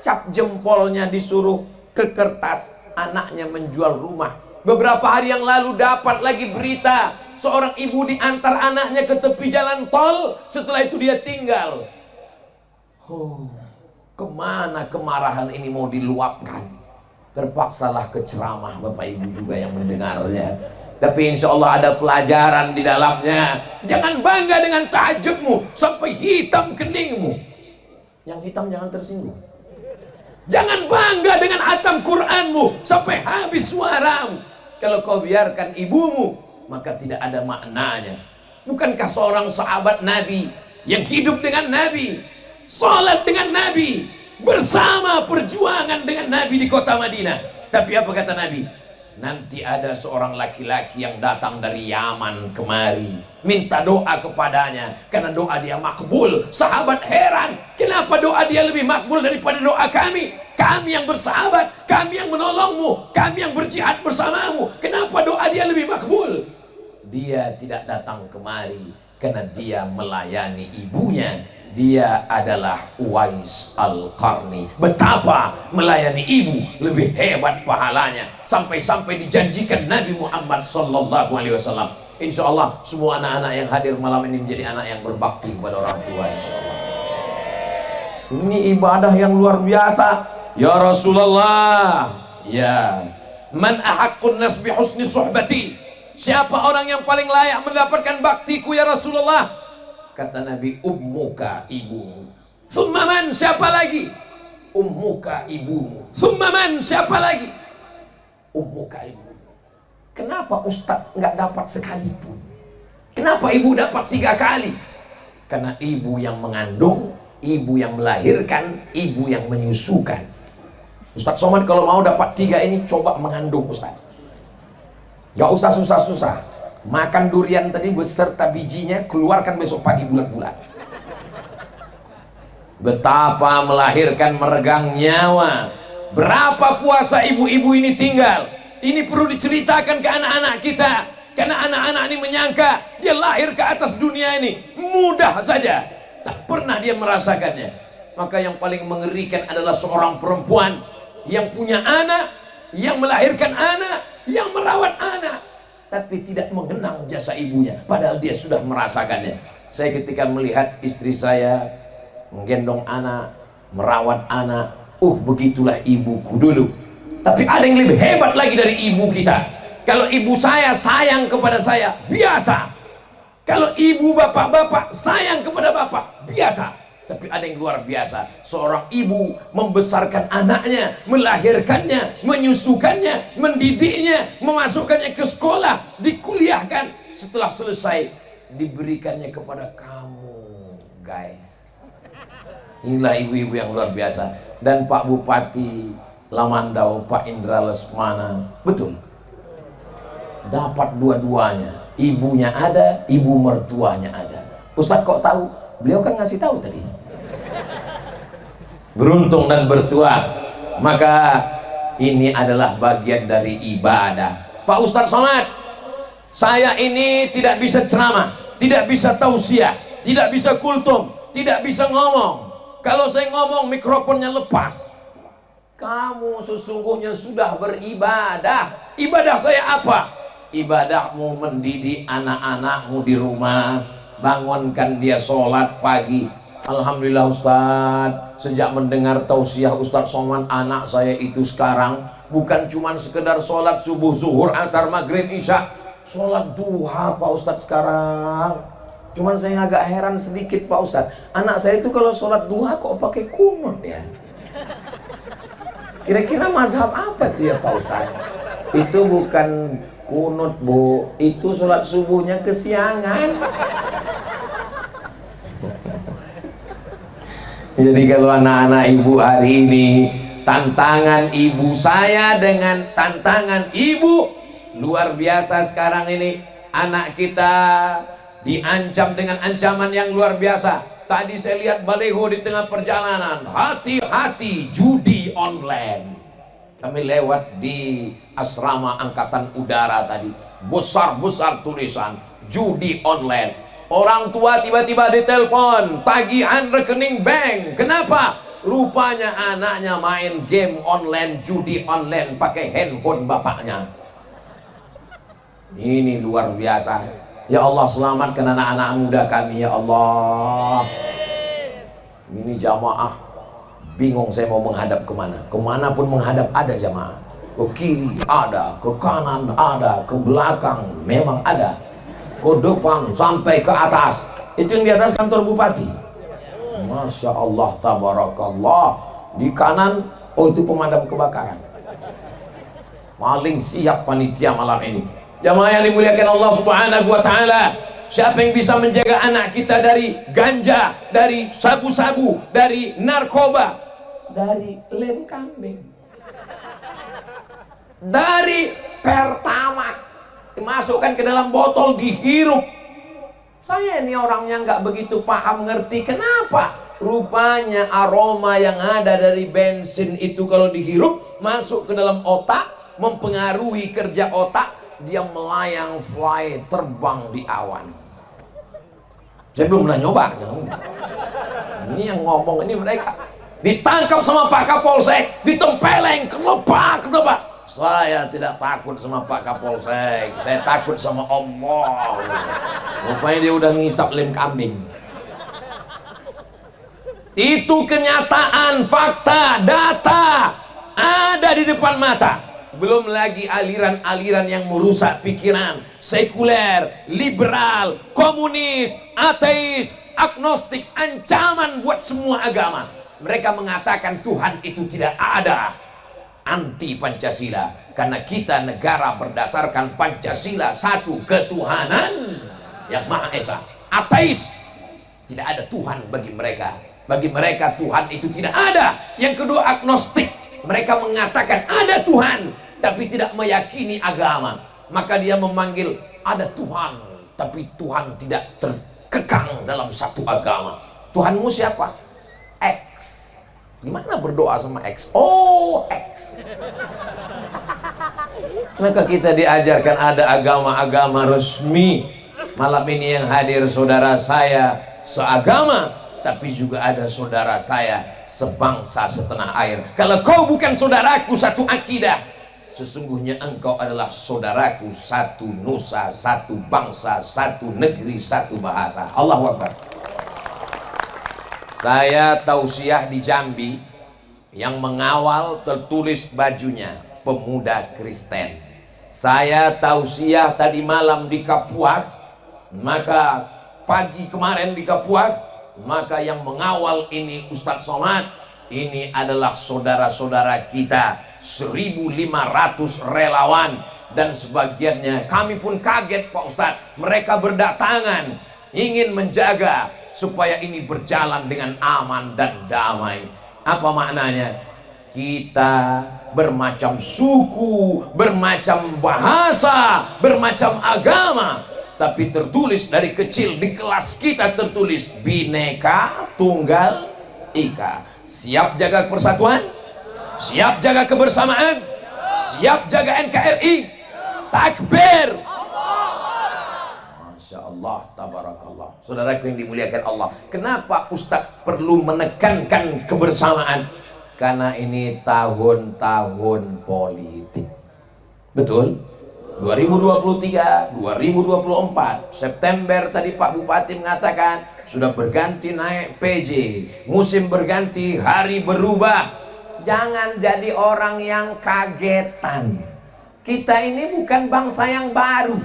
Speaker 1: Cap jempolnya disuruh ke kertas, anaknya menjual rumah. Beberapa hari yang lalu dapat lagi berita, seorang ibu diantar anaknya ke tepi jalan tol, setelah itu dia tinggal. Kemana kemarahan ini mau diluapkan? Terpaksalah ke ceramah Bapak Ibu juga yang mendengarnya. Tapi insya Allah ada pelajaran di dalamnya. Jangan bangga dengan tahajudmu sampai hitam keningmu. Yang hitam jangan tersinggung. Jangan bangga dengan hatam Quranmu sampai habis suaramu. Kalau kau biarkan ibumu, maka tidak ada maknanya. Bukankah seorang sahabat Nabi yang hidup dengan Nabi, salat dengan Nabi, bersama perjuangan dengan Nabi di kota Madinah? Tapi apa kata Nabi? Nanti ada seorang laki-laki yang datang dari Yaman kemari, minta doa kepadanya, karena doa dia makbul. Sahabat heran, kenapa doa dia lebih makbul daripada doa kami? Kami yang bersahabat, kami yang menolongmu, kami yang berjihad bersamamu, kenapa doa dia lebih makbul? Dia tidak datang kemari karena dia melayani ibunya. Dia adalah Uwais Al-Qarni. Betapa melayani ibu lebih hebat pahalanya, sampai-sampai dijanjikan Nabi Muhammad SAW. Insya Allah semua anak-anak yang hadir malam ini menjadi anak yang berbakti kepada orang tua, insya Allah. Ini ibadah yang luar biasa. Ya Rasulullah, ya, man ahaqqun nas bi husni suhbati, siapa orang yang paling layak mendapatkan baktiku ya Rasulullah? Kata Nabi, ummuka, ibumu. Summa man, siapa lagi? Ummuka, ibumu. Summa man, siapa lagi? Ummuka, ibumu. Kenapa Ustaz nggak dapat sekalipun? Kenapa ibu dapat 3 kali? Karena ibu yang mengandung, ibu yang melahirkan, ibu yang menyusukan. Ustaz Somad kalau mau dapat 3 ini, coba mengandung Ustaz. Gak usah susah-susah. Makan durian tadi beserta bijinya, keluarkan besok pagi bulat-bulat. Betapa melahirkan meregang nyawa. Berapa puasa ibu-ibu ini tinggal? Ini perlu diceritakan ke anak-anak kita. Karena anak-anak ini menyangka dia lahir ke atas dunia ini mudah saja, tak pernah dia merasakannya. Maka yang paling mengerikan adalah seorang perempuan yang punya anak, yang melahirkan anak, yang merawat anak, tapi tidak mengenang jasa ibunya, padahal dia sudah merasakannya. Saya ketika melihat istri saya menggendong anak, merawat anak, begitulah ibuku dulu. Tapi ada yang lebih hebat lagi dari ibu kita. Kalau ibu saya sayang kepada saya, biasa. Kalau ibu bapak-bapak sayang kepada bapak, biasa. Tapi ada yang luar biasa. Seorang ibu membesarkan anaknya, melahirkannya, menyusukannya, mendidiknya, memasukkannya ke sekolah, dikuliahkan. Setelah selesai, diberikannya kepada kamu, guys. Inilah ibu-ibu yang luar biasa. Dan Pak Bupati Lamandau, Pak Indra Lesmana, betul, dapat dua-duanya. Ibunya ada, ibu mertuanya ada. Ustadz kok tahu? Beliau kan ngasih tahu tadi. Beruntung dan bertuah. Maka ini adalah bagian dari ibadah. Pak Ustadz Somad, saya ini tidak bisa ceramah, tidak bisa tausiah, tidak bisa kultum, tidak bisa ngomong. Kalau saya ngomong mikrofonnya lepas. Kamu sesungguhnya sudah beribadah. Ibadah saya apa? Ibadahmu mendidik anak-anakmu di rumah, bangunkan dia sholat pagi. Alhamdulillah Ustadz, sejak mendengar tausiah Ustadz Somad, anak saya itu sekarang bukan cuma sekedar sholat subuh, zuhur, asar, maghrib, isya, sholat duha Pak Ustadz sekarang. Cuman saya agak heran sedikit Pak Ustadz, anak saya itu kalau sholat duha kok pakai kunut ya? Kira-kira mazhab apa tuh ya Pak Ustadz? Itu bukan kunut Bu, itu sholat subuhnya kesiangan. Jadi kalau anak-anak ibu hari ini, tantangan ibu saya dengan tantangan ibu luar biasa. Sekarang ini anak kita diancam dengan ancaman yang luar biasa. Tadi saya lihat baliho di tengah perjalanan, hati-hati judi online. Kami lewat di asrama angkatan udara tadi, besar-besar tulisan judi online. Orang tua tiba-tiba ditelepon tagihan rekening bank. Kenapa? Rupanya anaknya main game online, judi online pakai handphone bapaknya. Ini luar biasa. Ya Allah, selamatkan anak-anak muda kami ya Allah. Ini jamaah bingung saya mau menghadap kemana. Kemana pun menghadap ada jamaah. Ke kiri ada, ke kanan ada, ke belakang memang ada, ke depan sampai ke atas. Itu yang di atas kantor bupati. Masya Allah, tabarakallah. Di kanan, itu pemadam kebakaran. Paling siap panitia malam ini. Jamaah yang dimuliakan Allah Subhanahu wa Ta'ala, siapa yang bisa menjaga anak kita dari ganja, dari sabu-sabu, dari narkoba, dari lem kambing, dari pertamax, dimasukkan ke dalam botol, dihirup. Saya ini orangnya nggak begitu paham ngerti kenapa. Rupanya aroma yang ada dari bensin itu kalau dihirup masuk ke dalam otak, mempengaruhi kerja otak, dia melayang, fly, terbang di awan. Saya belum pernah nyoba. Ini yang ngomong ini mereka. Ditangkap sama Pak Kapolsek, ditempeleng, kelepak. Saya tidak takut sama Pak Kapolsek, saya takut sama Allah. Rupanya dia udah ngisap lem kambing. Itu kenyataan, fakta, data ada di depan mata. Belum lagi aliran-aliran yang merusak pikiran, sekuler, liberal, komunis, ateis, agnostik, ancaman buat semua agama. Mereka mengatakan Tuhan itu tidak ada. Anti Pancasila, karena kita negara berdasarkan Pancasila, satu ketuhanan yang Maha Esa. Ateis, tidak ada Tuhan bagi mereka. Bagi mereka Tuhan itu tidak ada. Yang kedua agnostik, mereka mengatakan ada Tuhan tapi tidak meyakini agama. Maka dia memanggil ada Tuhan tapi Tuhan tidak terkekang dalam satu agama. Tuhanmu siapa? X. Gimana berdoa sama X? Oh, X. Maka kita diajarkan ada agama-agama resmi. Malam ini yang hadir saudara saya seagama, tapi juga ada saudara saya sebangsa setanah air. Kalau kau bukan saudaraku satu akidah, sesungguhnya engkau adalah saudaraku satu nusa, satu bangsa, satu negeri, satu bahasa. Allahu Akbar. Saya tausiah di Jambi, yang mengawal tertulis bajunya Pemuda Kristen. Saya tausiah tadi malam di Kapuas, maka pagi kemarin di Kapuas, maka yang mengawal ini Ustadz Somad. Ini adalah saudara-saudara kita, 1.500 relawan, dan sebagiannya kami pun kaget Pak Ustadz. Mereka berdatangan ingin menjaga supaya ini berjalan dengan aman dan damai. Apa maknanya? Kita bermacam suku, bermacam bahasa, bermacam agama, tapi tertulis dari kecil di kelas kita tertulis Bhinneka Tunggal Ika. Siap jaga persatuan? Siap jaga kebersamaan? Siap jaga NKRI? Takbir! Masya Allah, tabarakallah. Saudaraku yang dimuliakan Allah, kenapa Ustadz perlu menekankan kebersamaan? Karena ini tahun-tahun politik. Betul? 2023, 2024 September tadi Pak Bupati mengatakan sudah berganti naik PJ, musim berganti, hari berubah. Jangan jadi orang yang kagetan. Kita ini bukan bangsa yang baru.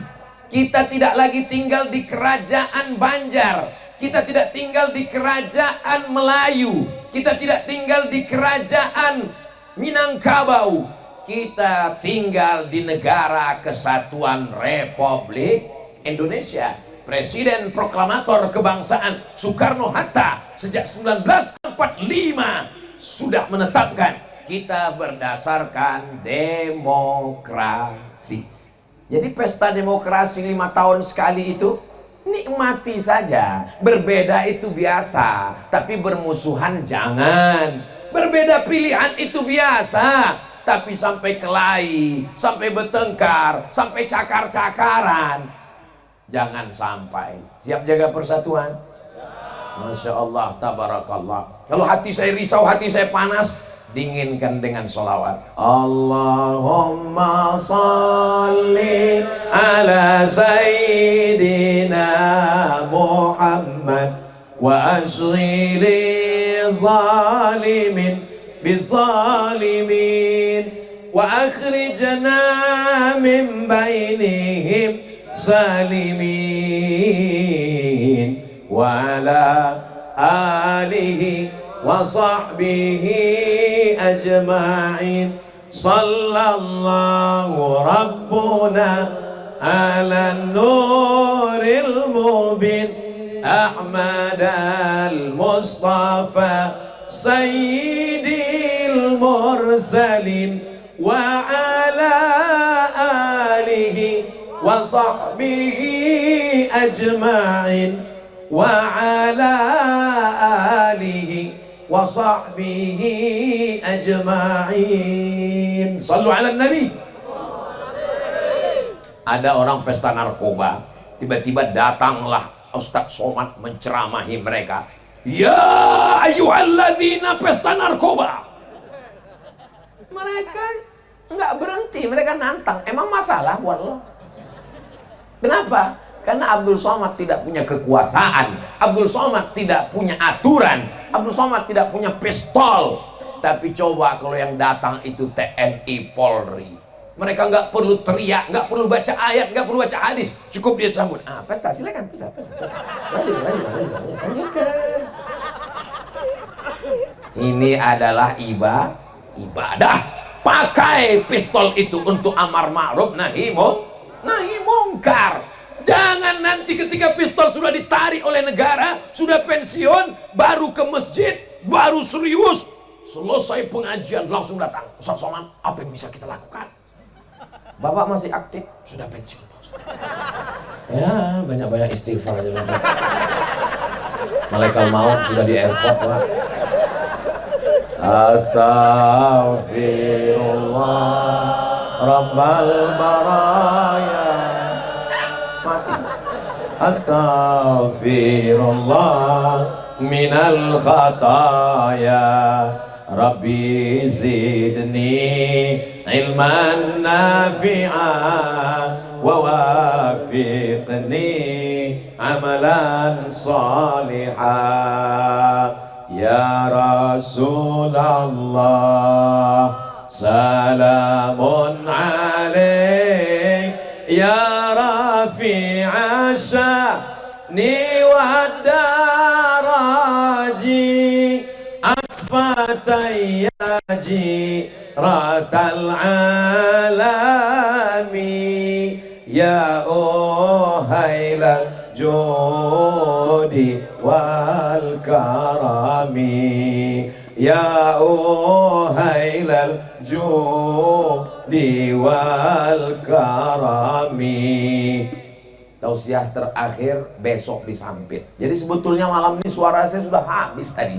Speaker 1: Kita tidak lagi tinggal di kerajaan Banjar. Kita tidak tinggal di kerajaan Melayu. Kita tidak tinggal di kerajaan Minangkabau. Kita tinggal di Negara Kesatuan Republik Indonesia. Presiden proklamator kebangsaan Soekarno-Hatta sejak 1945 sudah menetapkan kita berdasarkan demokrasi. Jadi pesta demokrasi 5 tahun sekali itu nikmati saja. Berbeda itu biasa, tapi bermusuhan jangan. Berbeda pilihan itu biasa, tapi sampai kelahi, sampai bertengkar, sampai cakar-cakaran, jangan sampai. Siap jaga persatuan? Masya Allah, tabarakallah. Kalau hati saya risau, hati saya panas, dinginkan dengan sholawat. Allahumma salli ala sayyidina Muhammad wa ashghili zalimin bizalimin wa akhrijna min bainihim salimin wa ala alihi wa sahbihi ajma'in. Sallallahu rabbuna ala nuril mubin Ahmad al-Mustafa sayyidil mursalin wa ala alihi wa sahbihi ajma'in wa ala alihi wa sahbihi ajma'in. Sallu ala nabi. Ada orang pesta narkoba, tiba-tiba datanglah Ustadz Somad menceramahi mereka. Ya ayyuhalladzina pesta narkoba. Mereka nggak berhenti, mereka nantang. Emang masalah buat lo? Kenapa? Karena Abdul Somad tidak punya kekuasaan, Abdul Somad tidak punya aturan, Abdul Somad tidak punya pistol. Tapi coba kalau yang datang itu TNI Polri, mereka nggak perlu teriak, nggak perlu baca ayat, nggak perlu baca hadis, cukup dia sambut. Ah, pesta, silakan, pesta. Lanjutkan. Ini adalah ibadah. Pakai pistol itu untuk amar ma'ruf nahi mungkar. Jangan nanti ketika pistol sudah ditarik oleh negara, sudah pensiun, baru ke masjid, baru serius, selesai pengajian langsung datang. Ustaz Somad, apa yang bisa kita lakukan? Bapak masih aktif, sudah pensiun. Ya, banyak-banyak istighfar aja. Malaikat maut sudah di airport lah. Astaghfirullah Rabbal baraya. Mati. Astaghfirullah minal khataya. Rabbi zidni ilman nafi'an wa wafiqni amalan salihah. Ya Rasulullah salamun alaik ya rafi'a sya'ni wa daraji fatayyaji ratal alami ya uhailal judi wal karami ya uhailal judi wal karami. Tausiah terakhir besok di Sampit. Jadi sebetulnya malam ini suara saya sudah habis tadi.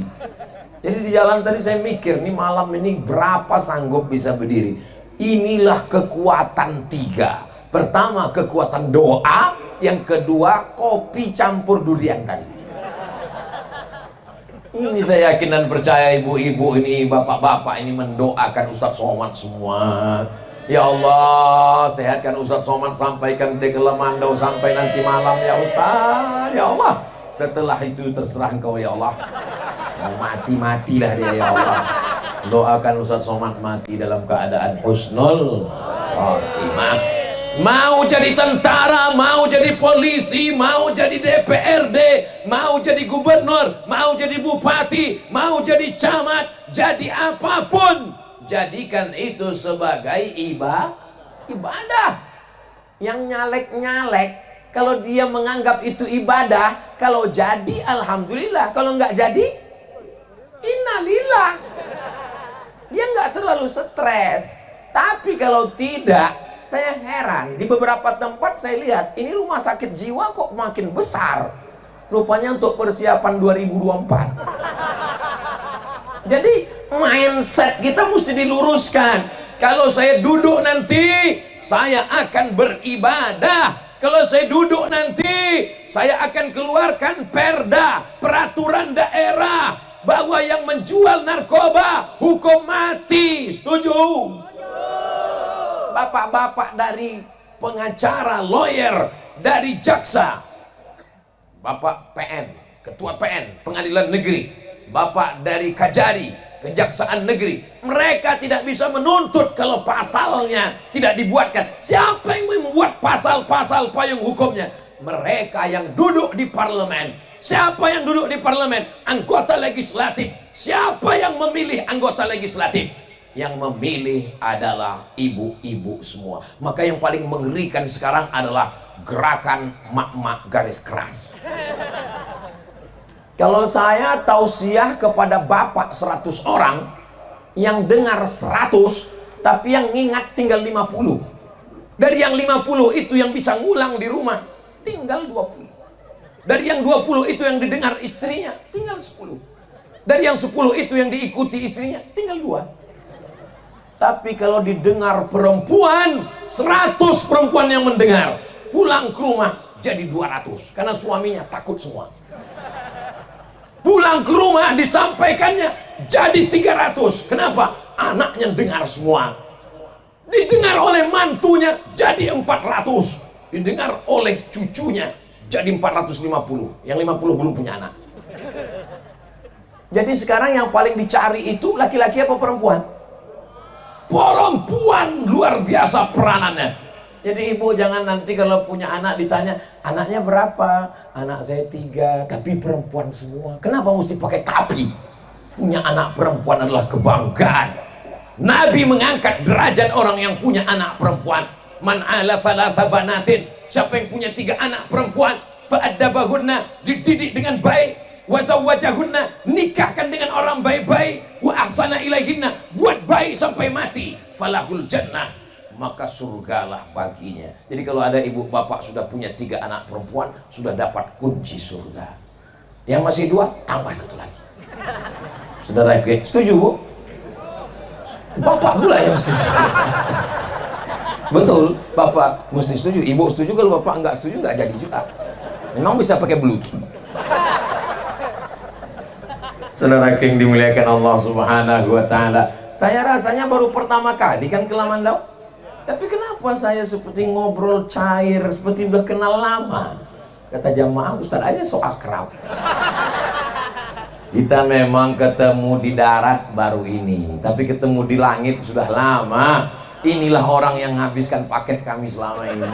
Speaker 1: Jadi di jalan tadi saya mikir, nih malam ini berapa sanggup bisa berdiri. Inilah kekuatan tiga. Pertama kekuatan doa, yang kedua kopi campur durian tadi. Ini saya yakin dan percaya ibu-ibu ini, bapak-bapak ini mendoakan Ustadz Somad semua. Ya Allah, sehatkan Ustadz Somad, sampaikan di Kelemandau sampai nanti malam ya Ustadz. Ya Allah, setelah itu terserah Engkau ya Allah. Mau mati-matilah dia ya Allah. Doakan Ustadz Somad mati dalam keadaan husnul khotimah. Mau jadi tentara, mau jadi polisi, mau jadi DPRD, mau jadi gubernur, mau jadi bupati, mau jadi camat, jadi apapun, jadikan itu sebagai ibadah. Yang nyalek-nyalek, kalau dia menganggap itu ibadah, kalau jadi alhamdulillah, kalau nggak jadi innalillah. Dia nggak terlalu stres. Tapi kalau tidak, saya heran, di beberapa tempat saya lihat, ini rumah sakit jiwa kok makin besar. Rupanya untuk persiapan 2024. Jadi mindset kita mesti diluruskan. Kalau saya duduk nanti, saya akan beribadah. Kalau saya duduk nanti, saya akan keluarkan perda, peraturan daerah, bahwa yang menjual narkoba hukum mati. Setuju? Bapak-bapak dari pengacara, lawyer, dari jaksa, bapak PN, ketua PN, pengadilan negeri, bapak dari Kajari, kejaksaan negeri, mereka tidak bisa menuntut kalau pasalnya tidak dibuatkan. Siapa yang membuat pasal-pasal payung hukumnya? Mereka yang duduk di parlemen. Siapa yang duduk di parlemen? Anggota legislatif. Siapa yang memilih anggota legislatif? Yang memilih adalah ibu-ibu semua. Maka yang paling mengerikan sekarang adalah gerakan mak-mak garis keras. Kalau saya tausiah kepada bapak 100 orang, yang dengar 100, tapi yang ingat tinggal 50. Dari yang 50 itu yang bisa ngulang di rumah, tinggal 20. Dari yang 20 itu yang didengar istrinya, tinggal 10. Dari yang 10 itu yang diikuti istrinya, tinggal 2. Tapi kalau didengar perempuan, 100 perempuan yang mendengar, pulang ke rumah jadi 200. Karena suaminya takut semua. Pulang ke rumah disampaikannya jadi 300. Kenapa? Anaknya dengar semua. Didengar oleh mantunya jadi 400. Didengar oleh cucunya jadi 450. Yang 50 belum punya anak. Jadi sekarang yang paling dicari itu laki-laki apa perempuan? Perempuan, luar biasa peranannya. Jadi ibu jangan nanti kalau punya anak ditanya, anaknya berapa? Anak saya 3, tapi perempuan semua. Kenapa mesti pakai tapi? Punya anak perempuan adalah kebanggaan. Nabi mengangkat derajat orang yang punya anak perempuan. Man ala salasa banatin, siapa yang punya 3 anak perempuan, fa'addabahunna, dididik dengan baik, wazawwajahunna, nikahkan dengan orang baik-baik, wa ahsana ilaihinna, buat baik sampai mati, falahul jannah, maka surgalah baginya. Jadi kalau ada ibu bapak sudah punya 3 anak perempuan, sudah dapat kunci surga. Yang masih 2, tambah 1 lagi. Saudara, setuju bu? Bapak pula yang setuju. Betul, bapak mesti setuju, ibu setuju, kalau bapak nggak setuju nggak jadi juga. Memang bisa pakai bluetooth. Saudara yang dimuliakan Allah Subhanahu wa Ta'ala, saya rasanya baru pertama kali kan ke Lamandau, tapi kenapa saya seperti ngobrol cair, seperti udah kenal lama. Kata jamaah, Ustaz aja so akrab. Kita memang ketemu di darat baru ini, tapi ketemu di langit sudah lama. Inilah orang yang menghabiskan paket kami selama ini.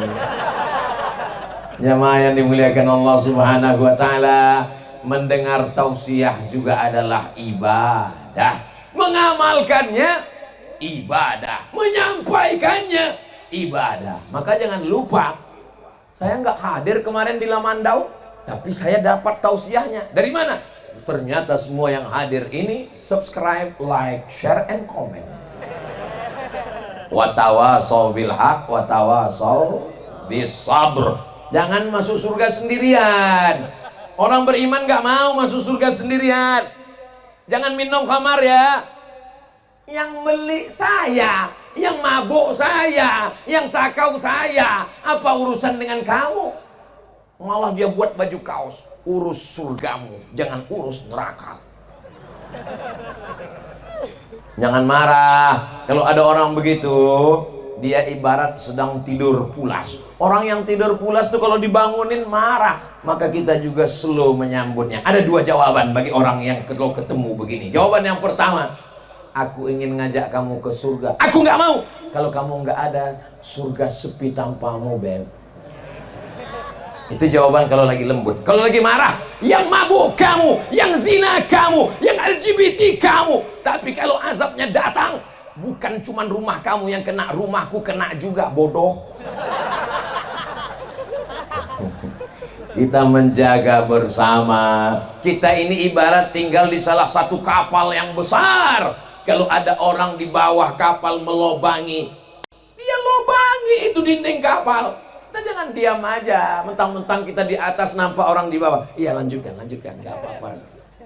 Speaker 1: Jamaah yang dimuliakan Allah Subhanahu wa Ta'ala, mendengar tausiah juga adalah ibadah, mengamalkannya ibadah, menyampaikannya ibadah. Maka jangan lupa, saya nggak hadir kemarin di Lamandau, tapi saya dapat tausiahnya. Dari mana? Ternyata semua yang hadir ini subscribe, like, share, and comment. Watawasau bil haq, watawasau bis sabr. Jangan masuk surga sendirian. Orang beriman gak mau masuk surga sendirian. Jangan minum khamar ya. Yang beli saya, yang mabuk saya, yang sakau saya. Apa urusan dengan kamu? Malah dia buat baju kaos. Urus surgamu, jangan urus neraka. Jangan marah. Kalau ada orang begitu, dia ibarat sedang tidur pulas. Orang yang tidur pulas tuh kalau dibangunin marah. Maka kita juga slow menyambutnya. Ada dua jawaban bagi orang yang kalau ketemu begini. Jawaban yang pertama, aku ingin ngajak kamu ke surga. Aku nggak mau. Kalau kamu nggak ada, surga sepi tanpamu, Beb. Itu jawaban kalau lagi lembut. Kalau lagi marah, yang mabuk kamu, yang zina kamu, yang LGBT kamu. Tapi kalau azabnya datang, bukan cuma rumah kamu yang kena, rumahku kena juga, bodoh. Kita menjaga bersama. Kita ini ibarat tinggal di salah satu kapal yang besar. Kalau ada orang di bawah kapal melobangi, dia lobangi itu dinding kapal. Kita jangan diam aja, mentang-mentang kita di atas nampak orang di bawah. Iya, lanjutkan, nggak apa-apa.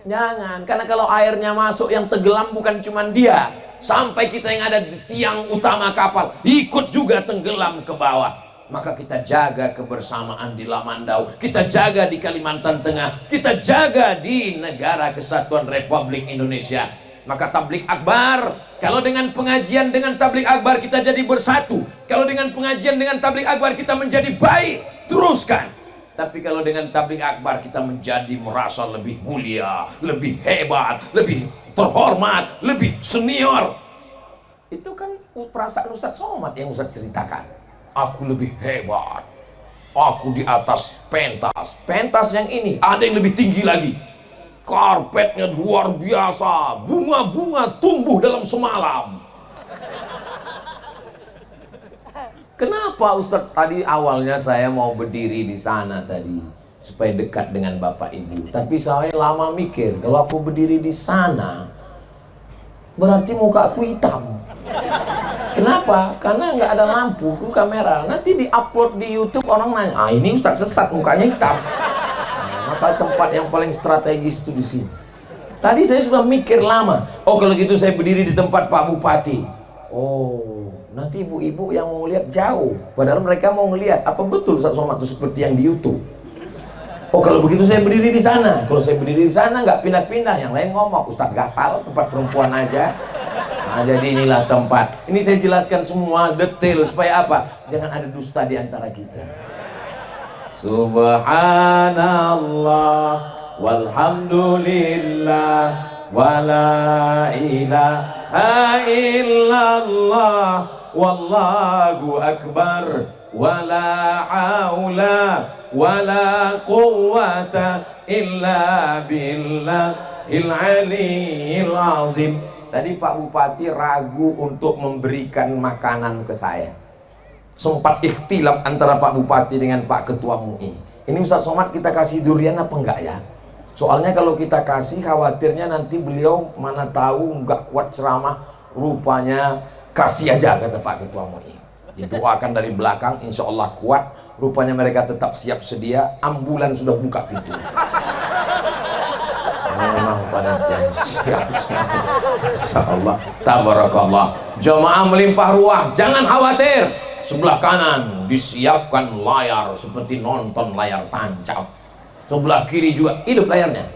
Speaker 1: Jangan, karena kalau airnya masuk yang tenggelam bukan cuma dia. Sampai kita yang ada di tiang utama kapal ikut juga tenggelam ke bawah. Maka kita jaga kebersamaan di Lamandau, kita jaga di Kalimantan Tengah, kita jaga di Negara Kesatuan Republik Indonesia. Maka tablik akbar, kalau dengan pengajian dengan tablik akbar kita jadi bersatu, kalau dengan pengajian dengan tablik akbar kita menjadi baik, teruskan. Tapi kalau dengan tablik akbar kita menjadi merasa lebih mulia, lebih hebat, lebih terhormat, lebih senior, itu kan perasaan Ustaz Somad yang Ustaz ceritakan. Aku lebih hebat, aku di atas pentas. Pentas yang ini ada yang lebih tinggi lagi, karpetnya luar biasa, bunga-bunga tumbuh dalam semalam. Kenapa Ustaz tadi awalnya saya mau berdiri di sana tadi supaya dekat dengan Bapak Ibu, tapi saya lama mikir kalau aku berdiri di sana berarti muka aku hitam. Kenapa? Karena nggak ada lampu, kamera. Nanti di-upload di YouTube orang nanya, ah ini Ustaz sesat mukanya hitam. Maka tempat yang paling strategis itu di sini. Tadi saya sudah mikir lama. Oh kalau gitu saya berdiri di tempat Pak Bupati. Oh nanti ibu-ibu yang mau lihat jauh. Padahal mereka mau ngelihat apa betul Ustaz Somad itu seperti yang di YouTube. Oh kalau begitu saya berdiri di sana. Kalau saya berdiri di sana nggak pindah-pindah. Yang lain ngomong Ustaz gatal tempat perempuan aja. Nah, jadi inilah tempat. Ini saya jelaskan semua detail supaya apa? Jangan ada dusta di antara kita. Subhanallah walhamdulillah wala ilaha illallah wallahu akbar wala haula wala quwwata illa billahil aliyil azim. Tadi Pak Bupati ragu untuk memberikan makanan ke saya. Sempat ikhtilaf antara Pak Bupati dengan Pak Ketua MUI. Ini Ustaz Somad kita kasih durian apa enggak ya? Soalnya kalau kita kasih khawatirnya nanti beliau mana tahu enggak kuat ceramah. Rupanya kasih aja kata Pak Ketua MUI. Didoakan dari belakang insya Allah kuat. Rupanya mereka tetap siap sedia. Ambulan sudah buka pintu. Memang panitia siap. Insya Allah. Tabarakallah. Jamaah melimpah ruah. Jangan khawatir. Sebelah kanan disiapkan layar seperti nonton layar tancap. Sebelah kiri juga hidup layarnya.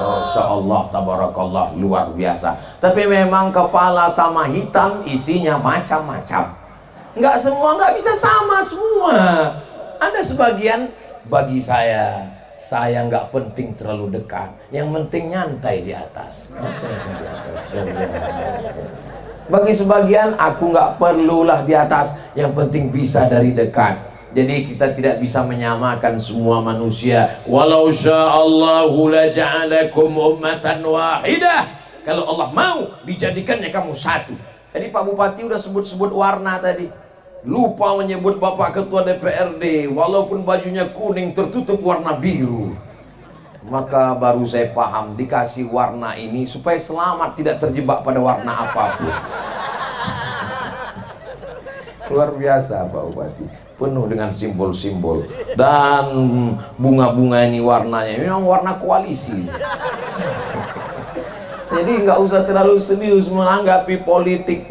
Speaker 1: Masya Allah, tabarakallah, luar biasa. Tapi memang kepala sama hitam isinya macam-macam. Nggak semua, nggak bisa sama semua. Ada sebagian, bagi saya nggak penting terlalu dekat. Yang penting nyantai di atas. Bagi sebagian, aku nggak perlulah di atas, yang penting bisa dari dekat. Jadi kita tidak bisa menyamakan semua manusia. Walau sya'allahu laja'alakum ummatan wahidah. Kalau Allah mau, dijadikannya kamu satu. Tadi Pak Bupati udah sebut-sebut warna tadi. Lupa menyebut Bapak Ketua DPRD, walaupun bajunya kuning tertutup warna biru. Maka baru saya paham, dikasih warna ini supaya selamat, tidak terjebak pada warna apapun. Luar biasa Pak Bupati, penuh dengan simbol-simbol. Dan bunga-bunga ini warnanya memang warna koalisi. Jadi nggak usah terlalu serius menanggapi politik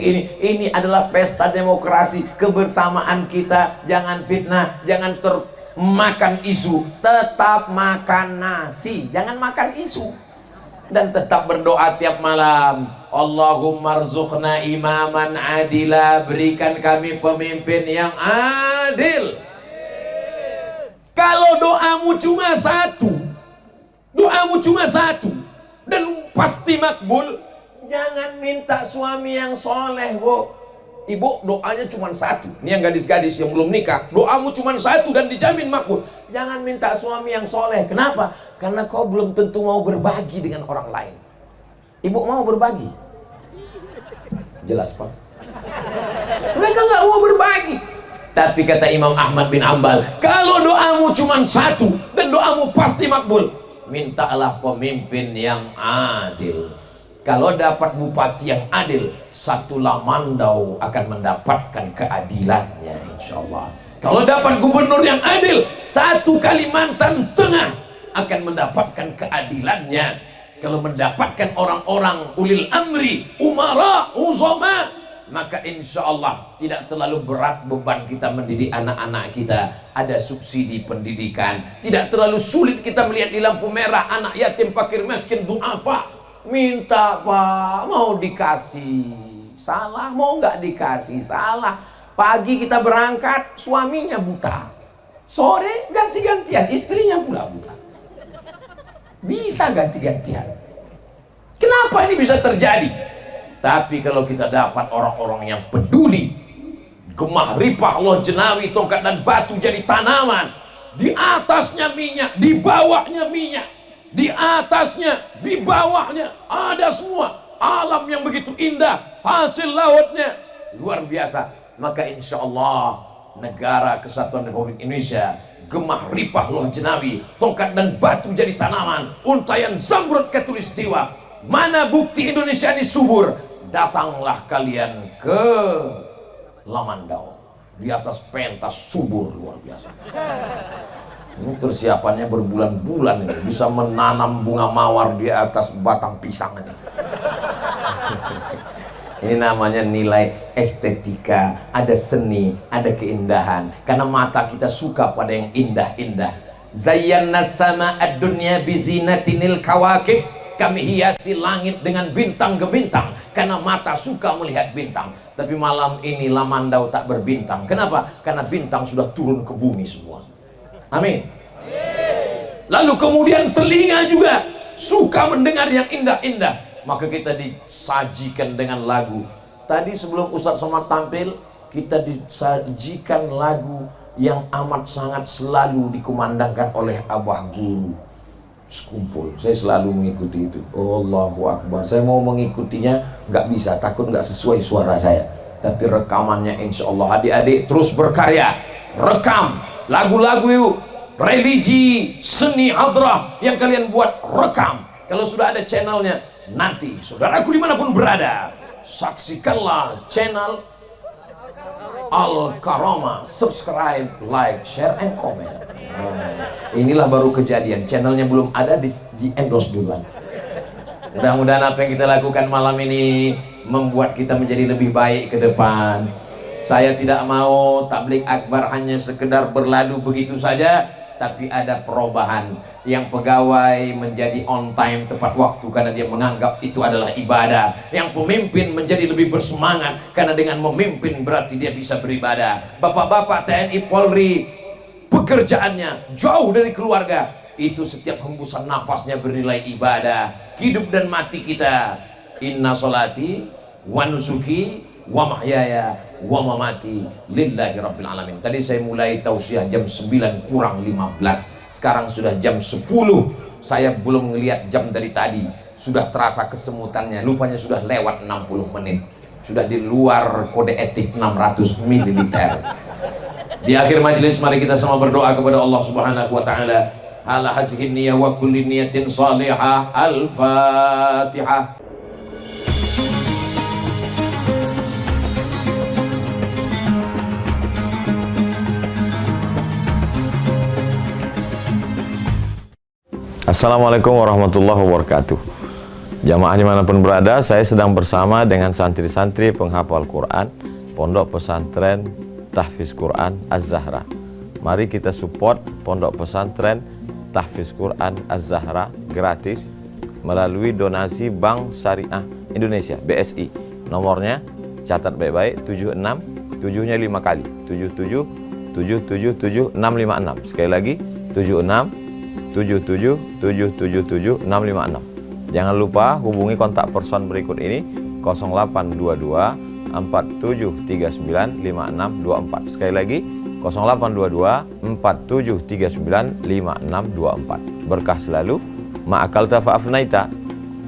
Speaker 1: ini. Ini adalah pesta demokrasi, kebersamaan kita. Jangan fitnah, jangan termakan isu. Tetap makan nasi, jangan makan isu. Dan tetap berdoa tiap malam. Allahumma rzuqna imaman adila, berikan kami pemimpin yang adil. Kalau doamu cuma satu, dan pasti makbul, jangan minta suami yang soleh, Bu. Ibu doanya cuma satu. Ini yang gadis-gadis yang belum nikah, doamu cuma satu dan dijamin makbul. Jangan minta suami yang soleh. Kenapa? Karena kau belum tentu mau berbagi dengan orang lain. Ibu mau berbagi? Jelas Pak, mereka nggak mau berbagi. Tapi kata Imam Ahmad bin Hanbal, kalau doamu cuma satu dan doamu pasti makbul, mintalah pemimpin yang adil. Kalau dapat bupati yang adil, satu Lamandau akan mendapatkan keadilannya, insya Allah. Kalau dapat gubernur yang adil, satu Kalimantan Tengah akan mendapatkan keadilannya. Kalau mendapatkan orang-orang ulil amri, umara, uzama, maka insya Allah tidak terlalu berat beban kita mendidik anak-anak kita. Ada subsidi pendidikan. Tidak terlalu sulit kita melihat di lampu merah anak yatim, fakir, miskin, du'afa. Minta Pak, mau dikasih. Salah, mau nggak dikasih. Salah. Pagi kita berangkat, suaminya buta. Sore ganti-gantian, istrinya pula buta. Bisa ganti-gantian. Kenapa ini bisa terjadi? Tapi kalau kita dapat orang-orang yang peduli, gemah ripah Allah jenawi, tongkat dan batu jadi tanaman. Di atasnya minyak, di bawahnya minyak. Di atasnya, di bawahnya ada semua. Alam yang begitu indah, hasil lautnya luar biasa. Maka insya Allah negara Kesatuan Republik Indonesia, gemah ripah loh jenawi, tongkat dan batu jadi tanaman, untayan zamrud katulistiwa. Mana bukti Indonesia ini subur? Datanglah kalian ke Lamandau, di atas pentas subur luar biasa. Ini persiapannya berbulan-bulan ini, bisa menanam bunga mawar di atas batang pisang ini. Ini namanya nilai estetika, ada seni, ada keindahan. Karena mata kita suka pada yang indah-indah. Zayyana sama ad-dunya bizinatinil kawakib. Kami hiasi langit dengan bintang gemintang. Karena mata suka melihat bintang. Tapi malam ini Lamandau tak berbintang. Kenapa? Karena bintang sudah turun ke bumi semua. Amin. Lalu kemudian telinga juga suka mendengar yang indah-indah. Maka kita disajikan dengan lagu. Tadi sebelum Ustadz Somad tampil, kita disajikan lagu yang amat sangat selalu dikumandangkan oleh Abah Guru sekumpul. Saya selalu mengikuti itu. Allahu Akbar. Saya mau mengikutinya, nggak bisa, takut nggak sesuai suara saya. Tapi rekamannya insya Allah. Adik-adik terus berkarya, rekam lagu-lagu religi, seni hadrah yang kalian buat, rekam. Kalau sudah ada channelnya, nanti saudaraku dimanapun berada, saksikanlah channel Al-Karamah, subscribe, like, share, and comment. Inilah baru kejadian, channelnya belum ada, di endorse duluan. Mudah-mudahan apa yang kita lakukan malam ini membuat kita menjadi lebih baik ke depan. Saya tidak mau tablik akbar hanya sekedar berlalu begitu saja, tapi ada perubahan. Yang pegawai menjadi on time tepat waktu karena dia menganggap itu adalah ibadah. Yang pemimpin menjadi lebih bersemangat karena dengan memimpin berarti dia bisa beribadah. Bapak-bapak TNI Polri, pekerjaannya jauh dari keluarga, itu setiap hembusan nafasnya bernilai ibadah. Hidup dan mati kita, inna solati wa nusuki wa mahyaya wa mamati lillahi rabbil alamin. Tadi saya mulai tausiah jam 9 kurang 15, sekarang sudah jam 10. Saya belum ngelihat jam dari tadi, sudah terasa kesemutannya, lupanya sudah lewat 60 menit, sudah di luar kode etik 600 ml. Di akhir majelis mari kita sama berdoa kepada Allah Subhanahu wa taala. Ala hazihi niyyah wa kulli niyatin salihah. Al-Fatihah. Assalamualaikum warahmatullahi wabarakatuh. Jamaah dimanapun berada, saya sedang bersama dengan santri-santri penghafal Quran Pondok Pesantren Tahfiz Quran Az-Zahra. Mari kita support Pondok Pesantren Tahfiz Quran Az-Zahra gratis melalui donasi Bank Syariah Indonesia BSI. Nomornya catat baik-baik, 76 7-nya 5 kali, 77 777 656. Sekali lagi 76 77 656. Jangan lupa hubungi kontak person berikut ini 0822 4739 5624. Sekali lagi 0822 4739 5624. Berkah selalu, ma'akalta fa'afnaita.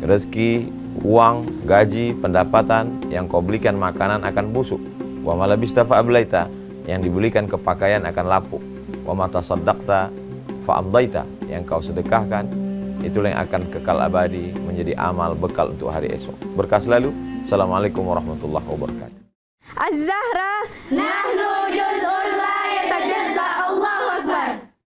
Speaker 1: Rezeki, uang, gaji, pendapatan yang kau belikan makanan akan busuk. Wa malabista fa'ablaita, yang dibelikan kepakaian akan lapuk. Wa mata saddaqta fa'amdaita, yang kau sedekahkan itulah yang akan kekal abadi menjadi amal bekal untuk hari esok. Berkah selalu. Assalamualaikum warahmatullahi wabarakatuh.
Speaker 2: Az-Zahra nahnu